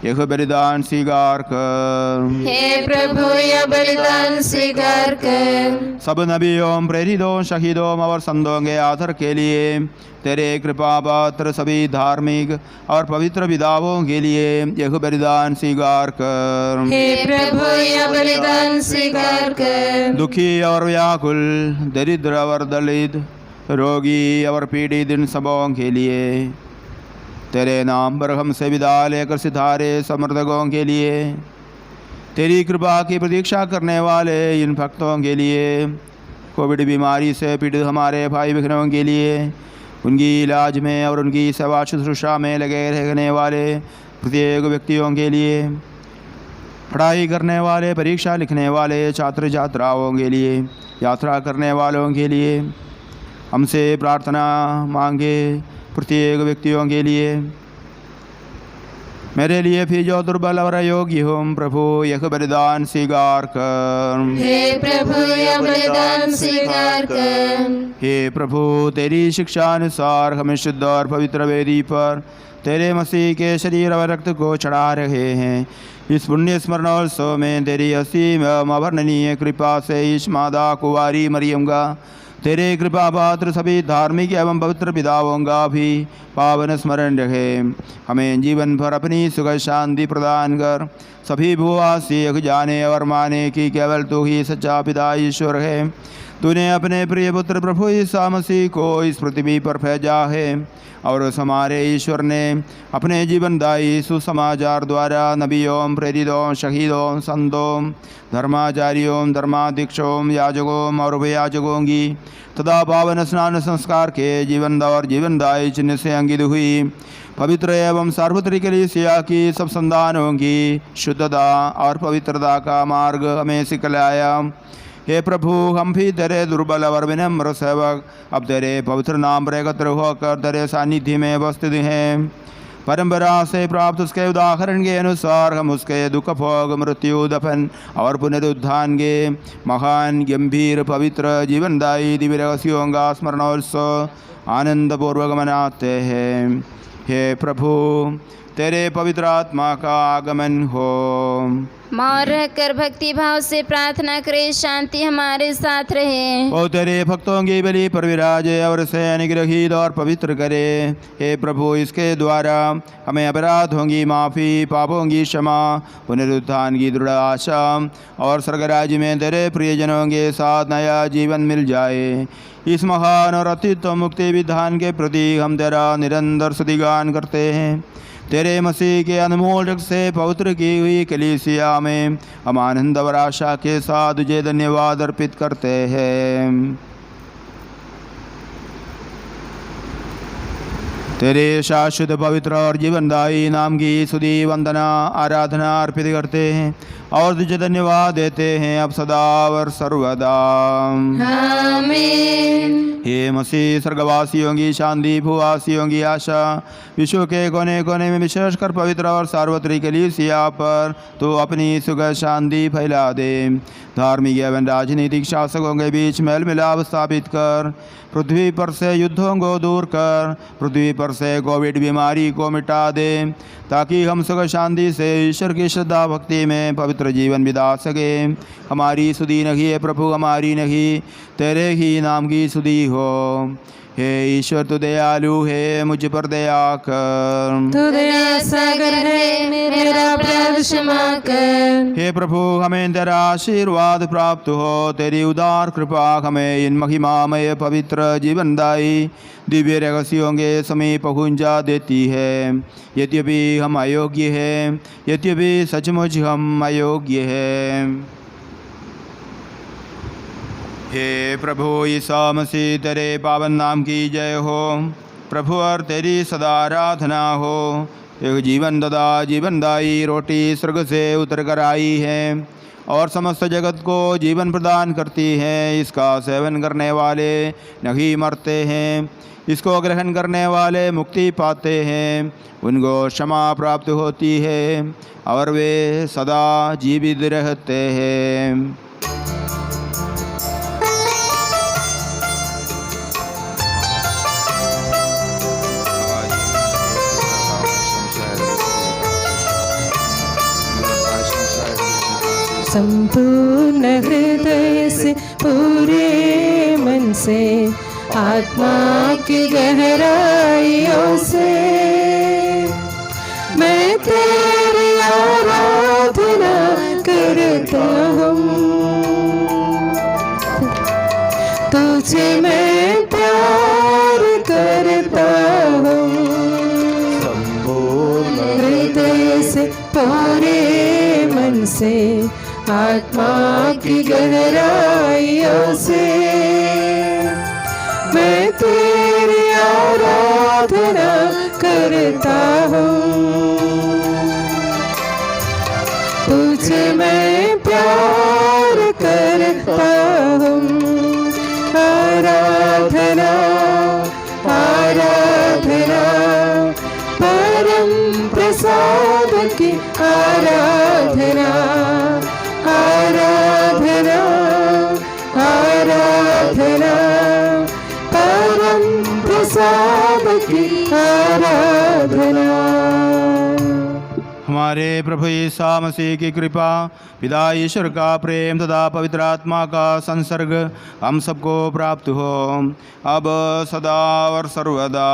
यह बलिदान स्वीकार कर। हे प्रभु, यह बलिदान स्वीकार कर। सब नबियों, प्रेरितों, शहीदों और संतों के आदर के लिए तेरे कृपा पात्र सभी धार्मिक और पवित्र विधाओं के लिए यह बलिदान स्वीकार कर। हे प्रभु, यह बलिदान स्वीकार कर। दुखी और व्याकुल, दरिद्र और दलित, रोगी और पीड़ित इन सबों के लिए तेरे नाम पर हमसे विदा लेकर सितारे समर्थकों के लिए, तेरी कृपा की प्रतीक्षा करने वाले इन भक्तों के लिए, कोविड बीमारी से पीड़ित हमारे भाई बहनों के लिए, उनकी इलाज में और उनकी सेवा शुश्रूषा में लगे रहने वाले प्रत्येक व्यक्तियों के लिए, पढ़ाई करने वाले, परीक्षा लिखने वाले छात्र छात्राओं के लिए, यात्रा करने वालों के लिए, हमसे प्रार्थना मांगे प्रत्येक व्यक्तियों के लिए, मेरे लिए भी जो दुर्बल और अयोग्य हूँ, प्रभु यह बलिदान स्वीकार कर। हे प्रभु यह बलिदान स्वीकार कर। हे प्रभु तेरी शिक्षा अनुसार हमें शुद्ध और पवित्र वेदी पर तेरे मसीह के शरीर और रक्त को चढ़ा रहे हैं। इस पुण्य स्मरणोत्सव में तेरी असीम अवर्णनीय कृपा से इस मादा कुंवारी मरियम का, तेरे कृपा पात्र सभी धार्मिक एवं पवित्र पिताओं का भी पावन स्मरण रहे। हमें जीवन भर अपनी सुख शांति प्रदान कर। सभी भूवासी जाने और माने कि केवल तू ही सच्चा पिता ईश्वर है। तूने अपने प्रिय पुत्र प्रभु ईसा मसीह को इस पृथ्वी पर भेजा है और उस हमारे ईश्वर ने अपने जीवनदायी सुसमाचार द्वारा नबियों, प्रेरितों, शहीदों, संतों, धर्माचार्यों, धर्माध्यक्षों, याजकों और उपयाजकों की तथा पावन स्नान संस्कार के जीवनदायी चिन्ह से अंकित हुई पवित्र एवं सार्वत्रिक कलीसिया की सब संतानों की शुद्धता और पवित्रता का मार्ग हमें सिखलाया। हे प्रभु, हम भी तेरे दुर्बल और विनम्र सेवक अब तेरे पवित्र नाम पर एकत्र होकर तेरे सानिध्य में उपस्थित हैं। परंपरा से प्राप्त उसके उदाहरण के अनुसार हम उसके दुख भोग, मृत्यु, दफन और पुनरुत्थान के महान, गंभीर, पवित्र, जीवनदायी दिव्य रहस्यों का स्मरणोत्सव आनंद पूर्वक मनाते हैं। हे प्रभु, तेरे पवित्र आत्मा का आगमन हो। मौन रहकर भक्ति भाव से प्रार्थना करे, शांति हमारे साथ रहे। ओ तेरे भक्तों की बलि पर विराजे और से अनुग्रहित और पवित्र करे। हे प्रभु, इसके द्वारा हमें अपराधों की माफ़ी, पापों की क्षमा, पुनरुत्थान की दृढ़ आशा और स्वर्गराज्य में तेरे प्रियजनों के साथ नया जीवन मिल जाए। इस महान और अत्युत्तम तो मुक्ति विधान के प्रति हम तेरा निरंतर स्तुतिगान करते हैं। तेरे मसीह के अनमोल रक्त से पवित्र की हुई कलीसिया में हम आनंद और आशा के साथ तुझे धन्यवाद अर्पित करते हैं। तेरे शाश्वत पवित्र और जीवनदायी नाम की स्तुति, वंदना, आराधना अर्पित करते हैं और तुझे धन्यवाद देते हैं अब सदा और सर्वदा। आमीन। हे मसीह, स्वर्गवासियों की शांति, भूवासियों की आशा, विश्व के कोने कोने में विशेषकर पवित्र और सार्वत्रिक कलीसिया पर तो अपनी सुख शांति फैला दे। धार्मिक एवं राजनीतिक शासकों के बीच मेल मिलाप स्थापित कर, पृथ्वी पर से युद्धों को दूर कर, पृथ्वी पर से कोविड बीमारी को मिटा दे, ताकि हम सुख शांति से ईश्वर की श्रद्धा भक्ति में पवित्र जीवन बिता सकें। हमारी स्तुति नहीं है प्रभु, हमारी नहीं, तेरे ही नाम की स्तुति हो। हे ईश्वर, तू दयालु है, मुझ पर दया कर। तू दया सागर है, मेरा अपराध क्षमा कर। हे प्रभु, हमें तेरा आशीर्वाद प्राप्त हो। तेरी उदार कृपा हमें इन महिमामय पवित्र जीवनदायी दिव्य रहस्यों के समीप पहुँचा देती है। यद्यपि हम अयोग्य हैं, यद्यपि सचमुच हम अयोग्य हैं। हे प्रभु ईसा मसीह, तेरे पावन नाम की जय हो। प्रभु, और तेरी सदा आराधना हो। एक जीवनदायी रोटी स्वर्ग से उतर कर आई है और समस्त जगत को जीवन प्रदान करती है। इसका सेवन करने वाले नहीं मरते हैं, इसको ग्रहण करने वाले मुक्ति पाते हैं। उनको क्षमा प्राप्त होती है और वे सदा जीवित रहते हैं। संपूर्ण हृदय से, पूरे मन से, आत्मा की गहराइयों से मैं तेरी आराधना करता हूँ। तुझे मैं प्यार करता हूँ। संपूर्ण हृदय से, पूरे मन से, आत्मा की गहराइयों से मैं तेरी आराधना करता हूँ। तुझे मैं प्यार करता हूँ। आराधना, आराधना, परम प्रसाद की आराधना आराधना आराधना परम प्रसाद की आराधना। हमारे प्रभु यीशु मसीह की कृपा, पिता ईश्वर का प्रेम तथा पवित्र आत्मा का संसर्ग हम सबको प्राप्त हो अब सदा और सर्वदा।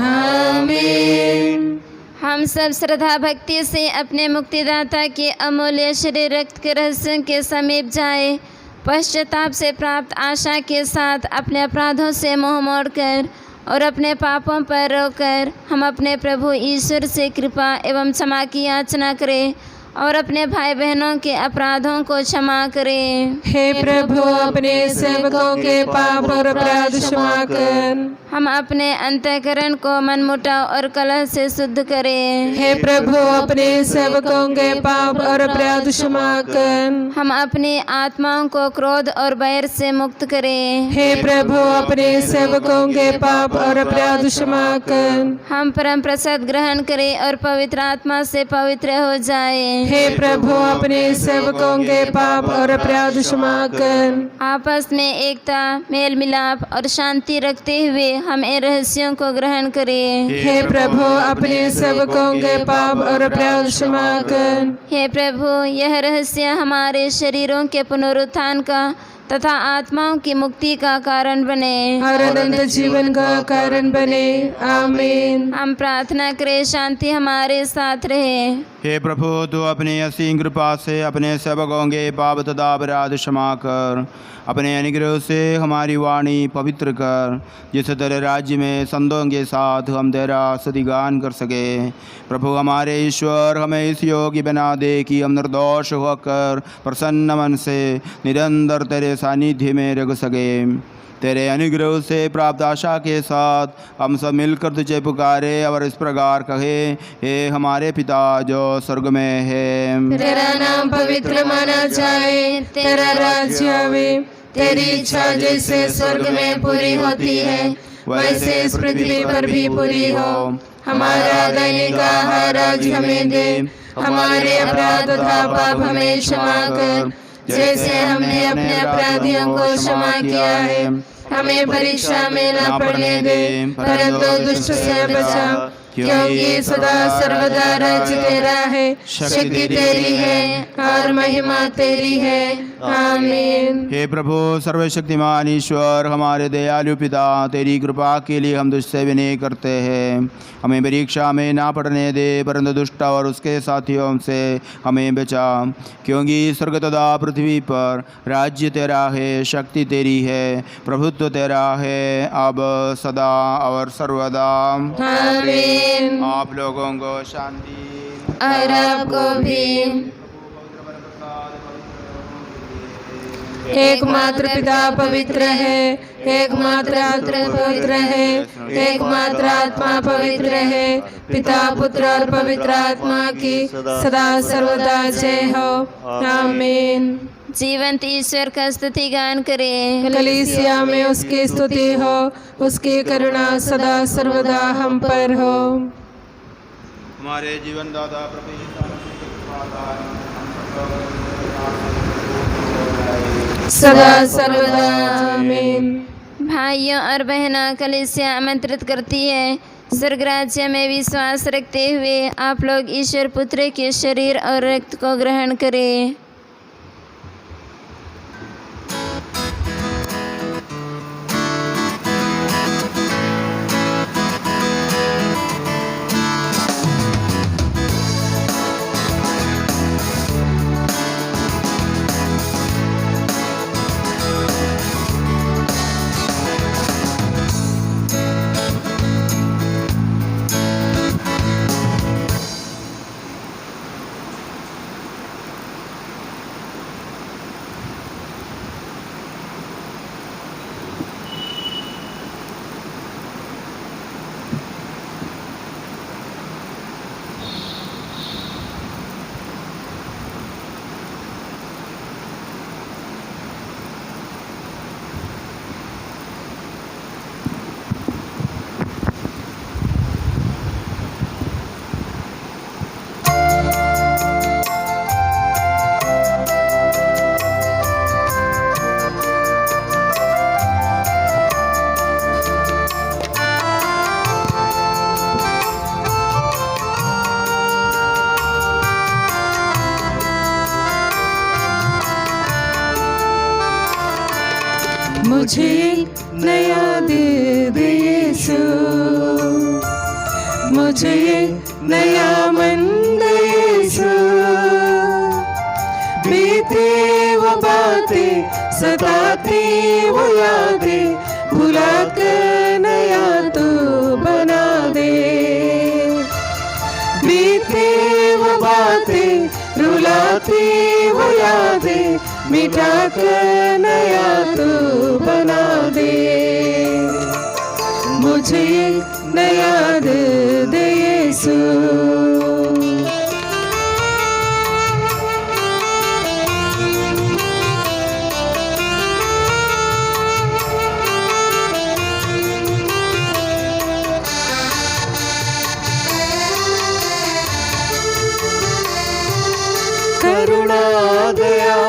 आमीन। हम सब श्रद्धा भक्ति से अपने मुक्तिदाता के अमूल्य शरीर रक्त के रहस्यों के समीप जाए, पश्चाताप से प्राप्त आशा के साथ अपने अपराधों से मुँह मोड़कर और अपने पापों पर रोकर हम अपने प्रभु ईश्वर से कृपा एवं क्षमा की याचना करें और अपने भाई बहनों के अपराधों को क्षमा करें। हे प्रभु अपने सेवकों के पाप और अपराध क्षमा कर। हम अपने अंतःकरण को मनमुटाव और कलह से शुद्ध करें। हे प्रभु अपने सेवकों के पाप और अपराध क्षमा कर। हम अपनी आत्माओं को क्रोध और बैर से मुक्त करें। हे प्रभु अपने सेवकों के पाप और अपराध क्षमा कर। हम परम प्रसाद ग्रहण करें और पवित्र आत्मा से पवित्र हो जाएं। हे प्रभु अपने सेवकों के पाप और अपराध क्षमा कर। आपस में एकता, मेल मिलाप और शांति रखते हुए हम इन रहस्यों को ग्रहण करें। हे प्रभु अपने सेवकों के पाप और अपराध क्षमा कर। हे प्रभु यह रहस्य हमारे शरीरों के पुनरुत्थान का तथा आत्माओं की मुक्ति का कारण बने और अनंत जीवन का कारण बने। आमीन। हम प्रार्थना करें, शांति हमारे साथ रहे। हे प्रभु तू अपनी असीम कृपा से अपने सेवकों के पाप तथा अपराध क्षमा कर, अपने अनुग्रह से हमारी वाणी पवित्र कर, जिस तेरे राज्य में संतों के साथ हम तेरा स्तुतिगान कर सके। प्रभु हमारे ईश्वर हमें इस योग्य बना दे कि हम निर्दोष होकर प्रसन्न मन से निरंतर तेरे सानिध्य में रह सके। तेरे अनुग्रह से प्राप्त आशा के साथ हम सब मिलकर तुझे पुकारे और इस प्रकार कहे, हे हमारे पिता जो स्वर्ग में है, तेरा नाम पवित्र माना जाए, तेरा राज्य आवे, तेरी इच्छा जैसे स्वर्ग में पूरी होती है वैसे इस पृथ्वी पर भी पूरी हो। हमारा दैनिक आहार आज हमें दे, हमारे अपराध तथा पाप हमें क्षमा कर जैसे हमने अपने अपराधियों को क्षमा किया है। हमें परीक्षा में न पड़ने दे परंतु दुष्ट से बचा, क्योंकि सदा सर्वदा राज्य तेरा है, शक्ति तेरी है और महिमा तेरी है। आमीन। हे प्रभु सर्वशक्तिमान ईश्वर हमारे दयालु पिता, तेरी कृपा के लिए हम तुझसे विनय करते हैं। हमें परीक्षा में ना पड़ने दे परंतु दुष्ट और उसके साथियों से हमें बचा, क्योंकि स्वर्ग तथा पृथ्वी पर राज्य तेरा है, शक्ति तेरी है, प्रभुत्व तेरा है अब सदा और सर्वदा। आमीन। आप लोगों को शांति और आपको भी। एकमात्र पिता पवित्र है, एकमात्र पुत्र पवित्र है, एकमात्र आत्मा पवित्र है। पिता पुत्र और पवित्र आत्मा की सदा सर्वदा जय हो। आमीन। जीवंत ईश्वर का स्तुति गान करें। कलीसिया में उसकी स्तुति हो, उसकी करुणा सदा सर्वदा हम पर हो। हमारे जीवन दाता प्रभु यीशु मसीह के कृपादान सदा सर्वदा। आमीन। भाइयों और बहनों, कलीसिया आमंत्रित करती है स्वर्ग राज्य में विश्वास रखते हुए आप लोग ईश्वर पुत्र के शरीर और रक्त को ग्रहण करें। मुझे नया दिल दे यीशु, मुझे नया मन दे यीशु। बीते वो बातें, सताती वो यादें, भुला कर नया तो बना दे। बीते वो बातें, रुलाती वो यादें, मिटा कर नया तो बना दे। मुझे नया दिल दे यीशु। करुणा दया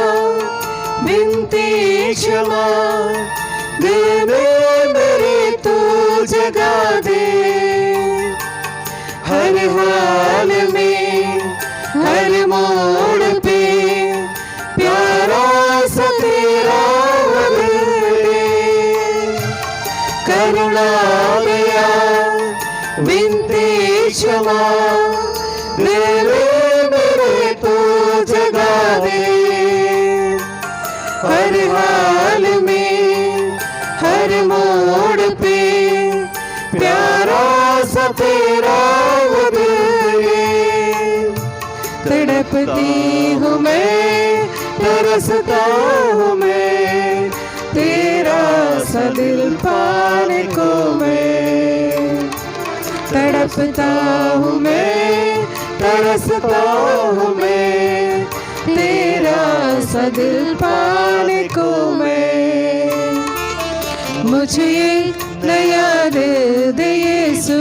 बिनती क्षमा, दिल में मेरे तू जगा दे। हर हाल में, हर मोड़ पे, प्यारा सा तेरा वचन दे। करुणा दया बिनती क्षमा, दिल में मेरे तू जगा दे। हर हाल में, हर मोड़ पे, प्यारा सा तेरा वचन दे। तड़पती हूँ मैं, तरसता हूँ मैं, तेरा सा दिल पाने को मैं। तड़पता हूँ मैं, तरसता हूँ मैं, तेरा सा दिल पाने को मैं। मुझे नया दिल दे यीशु।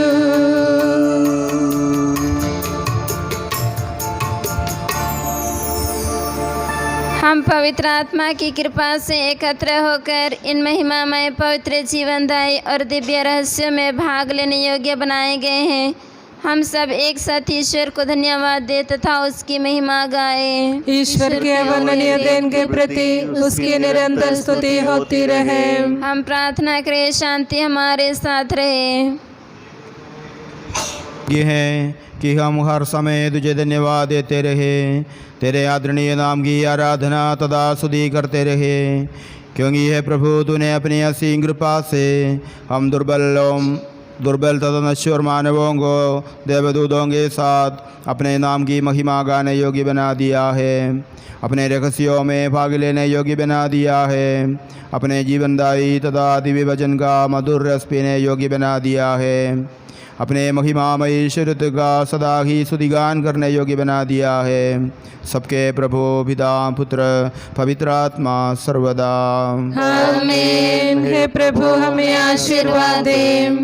हम पवित्र आत्मा की कृपा से एकत्र होकर इन महिमामय पवित्र जीवनदायी और दिव्य रहस्यों में भाग लेने योग्य बनाए गए हैं। हम सब एक साथ ईश्वर को धन्यवाद दे तथा उसकी महिमा गाए। ईश्वर के अवर्णनीय देन के प्रति उसकी निरंतर स्तुति होती रहे। हम प्रार्थना करें, शांति हमारे साथ रहे। ये है कि हम हर समय तुझे धन्यवाद देते रहे, तेरे आदरणीय नाम की आराधना तथा स्तुति करते रहे, क्योंकि हे प्रभु तूने अपनी असीम कृपा से हम दुर्बल तथा नश्वर मानवों को देवदूतों के साथ अपने नाम की महिमा गाने योग्य बना दिया है, अपने रहस्यों में भाग लेने योग्य बना दिया है, अपने जीवनदायी तथा दिव्य वचन का मधुर रस पीने योग्य बना दिया है, अपने महिमामयी शरीर का सदा ही स्तुतिगान करने योग्य बना दिया है। सबके प्रभु पिता पुत्र पवित्र आत्मा सर्वदा आमीन। हे प्रभु हमें आशीर्वाद दे।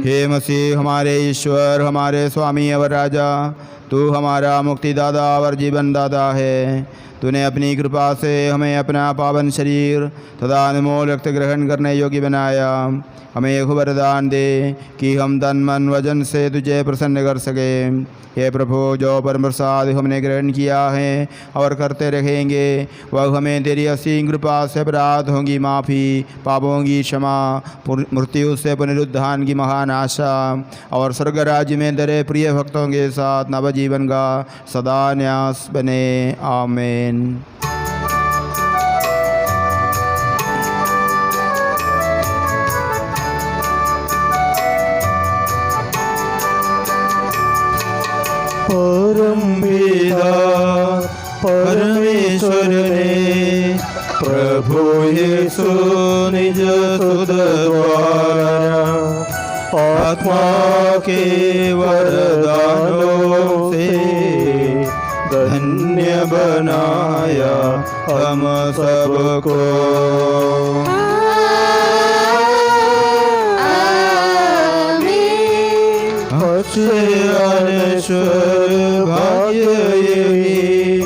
हे मसीह हमारे ईश्वर, हमारे स्वामी और राजा, तू हमारा मुक्तिदाता और जीवन दाता है। तूने अपनी कृपा से हमें अपना पावन शरीर तथा अनमोल रक्त ग्रहण करने योग्य बनाया। हमें एक वरदान दे कि हम तन मन वजन से तुझे प्रसन्न कर सके। हे प्रभु, जो परम प्रसाद हमने ग्रहण किया है और करते रहेंगे, वह हमें तेरी असीम कृपा से अपराधों की माफ़ी, पापों की क्षमा, मृत्यु से पुनरुत्थान की महान आशा और स्वर्ग राज्य में तेरे प्रिय भक्तों के साथ नवजीवन का सदा न्यास बने। आमीन। परम पिता परमेश्वर ने प्रभु यीशु निज सुत द्वारा आत्मा के वरदानों से धन्य बनाया हम सबको। अनश्वर भाग्य यही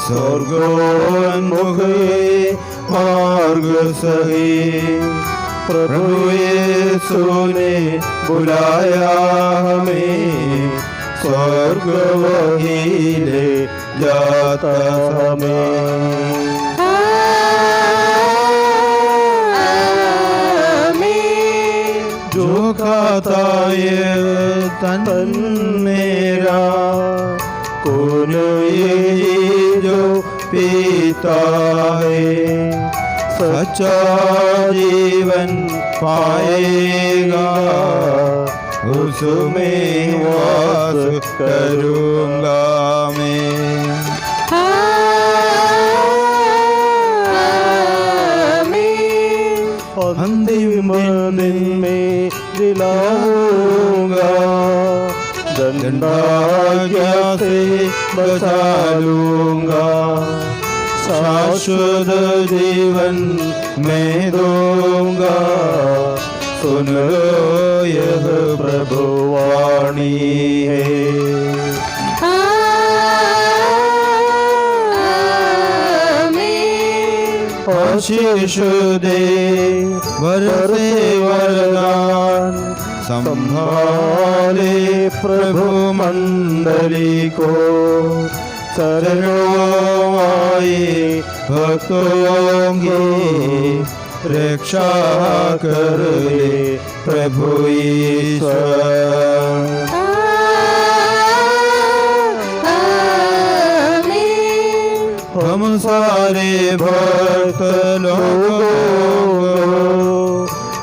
स्वर्गोन्मुख मार्ग सही, प्रभु यीशु ने बुलाया हमें, स्वर्ग वही ले जाता हमें। दाताय तन मेरा, कौन ये जो पीता है सच्चा जीवन पाएगा, उसमें वास करूँगा मैं। अंतिम दिन में दिलाऊंगा, दंडाज्ञा से बचा लूंगा, शाश्वत जीवन मैं दूंगा, सुन लो यह प्रभु वाणी है। आशीष दे बरसे वरदान, संभाले प्रभु मंडली को, शरणों आए भक्तों की रक्षा कर ले प्रभु ईश्वर। हम सारे भक्त लोगों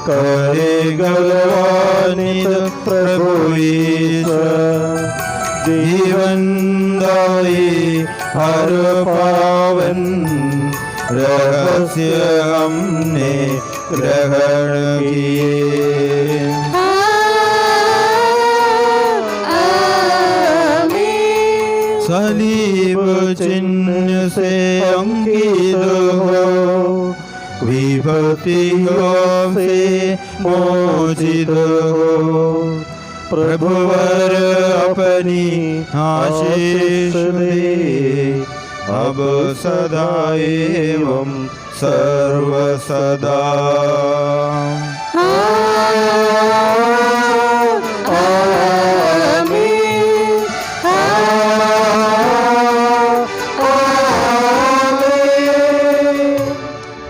करे गलवानित प्रभु ईश्वर, जीवन दाई हर पावन रहस्य हमने ग्रहण किए। सलीब चिन्ह से अंकित हो, विपत्तियों से मोचित हो, प्रभुवर अपनी आशीष दे, अब सदा एवं सर्वसदा।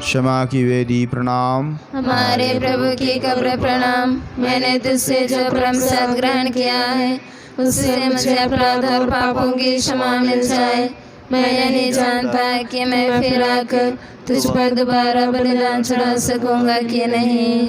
क्षमा की वेदी प्रणाम। हमारे प्रभु की कब्र प्रणाम। मैंने तुझसे जो प्रसाद ग्रहण किया है, उससे मुझे अपराध और पापों की क्षमा मिल जाए। मैं यह नहीं जानता कि मैं फिर आकर तुझ पर दोबारा बलिदान चढ़ा सकूंगा कि नहीं।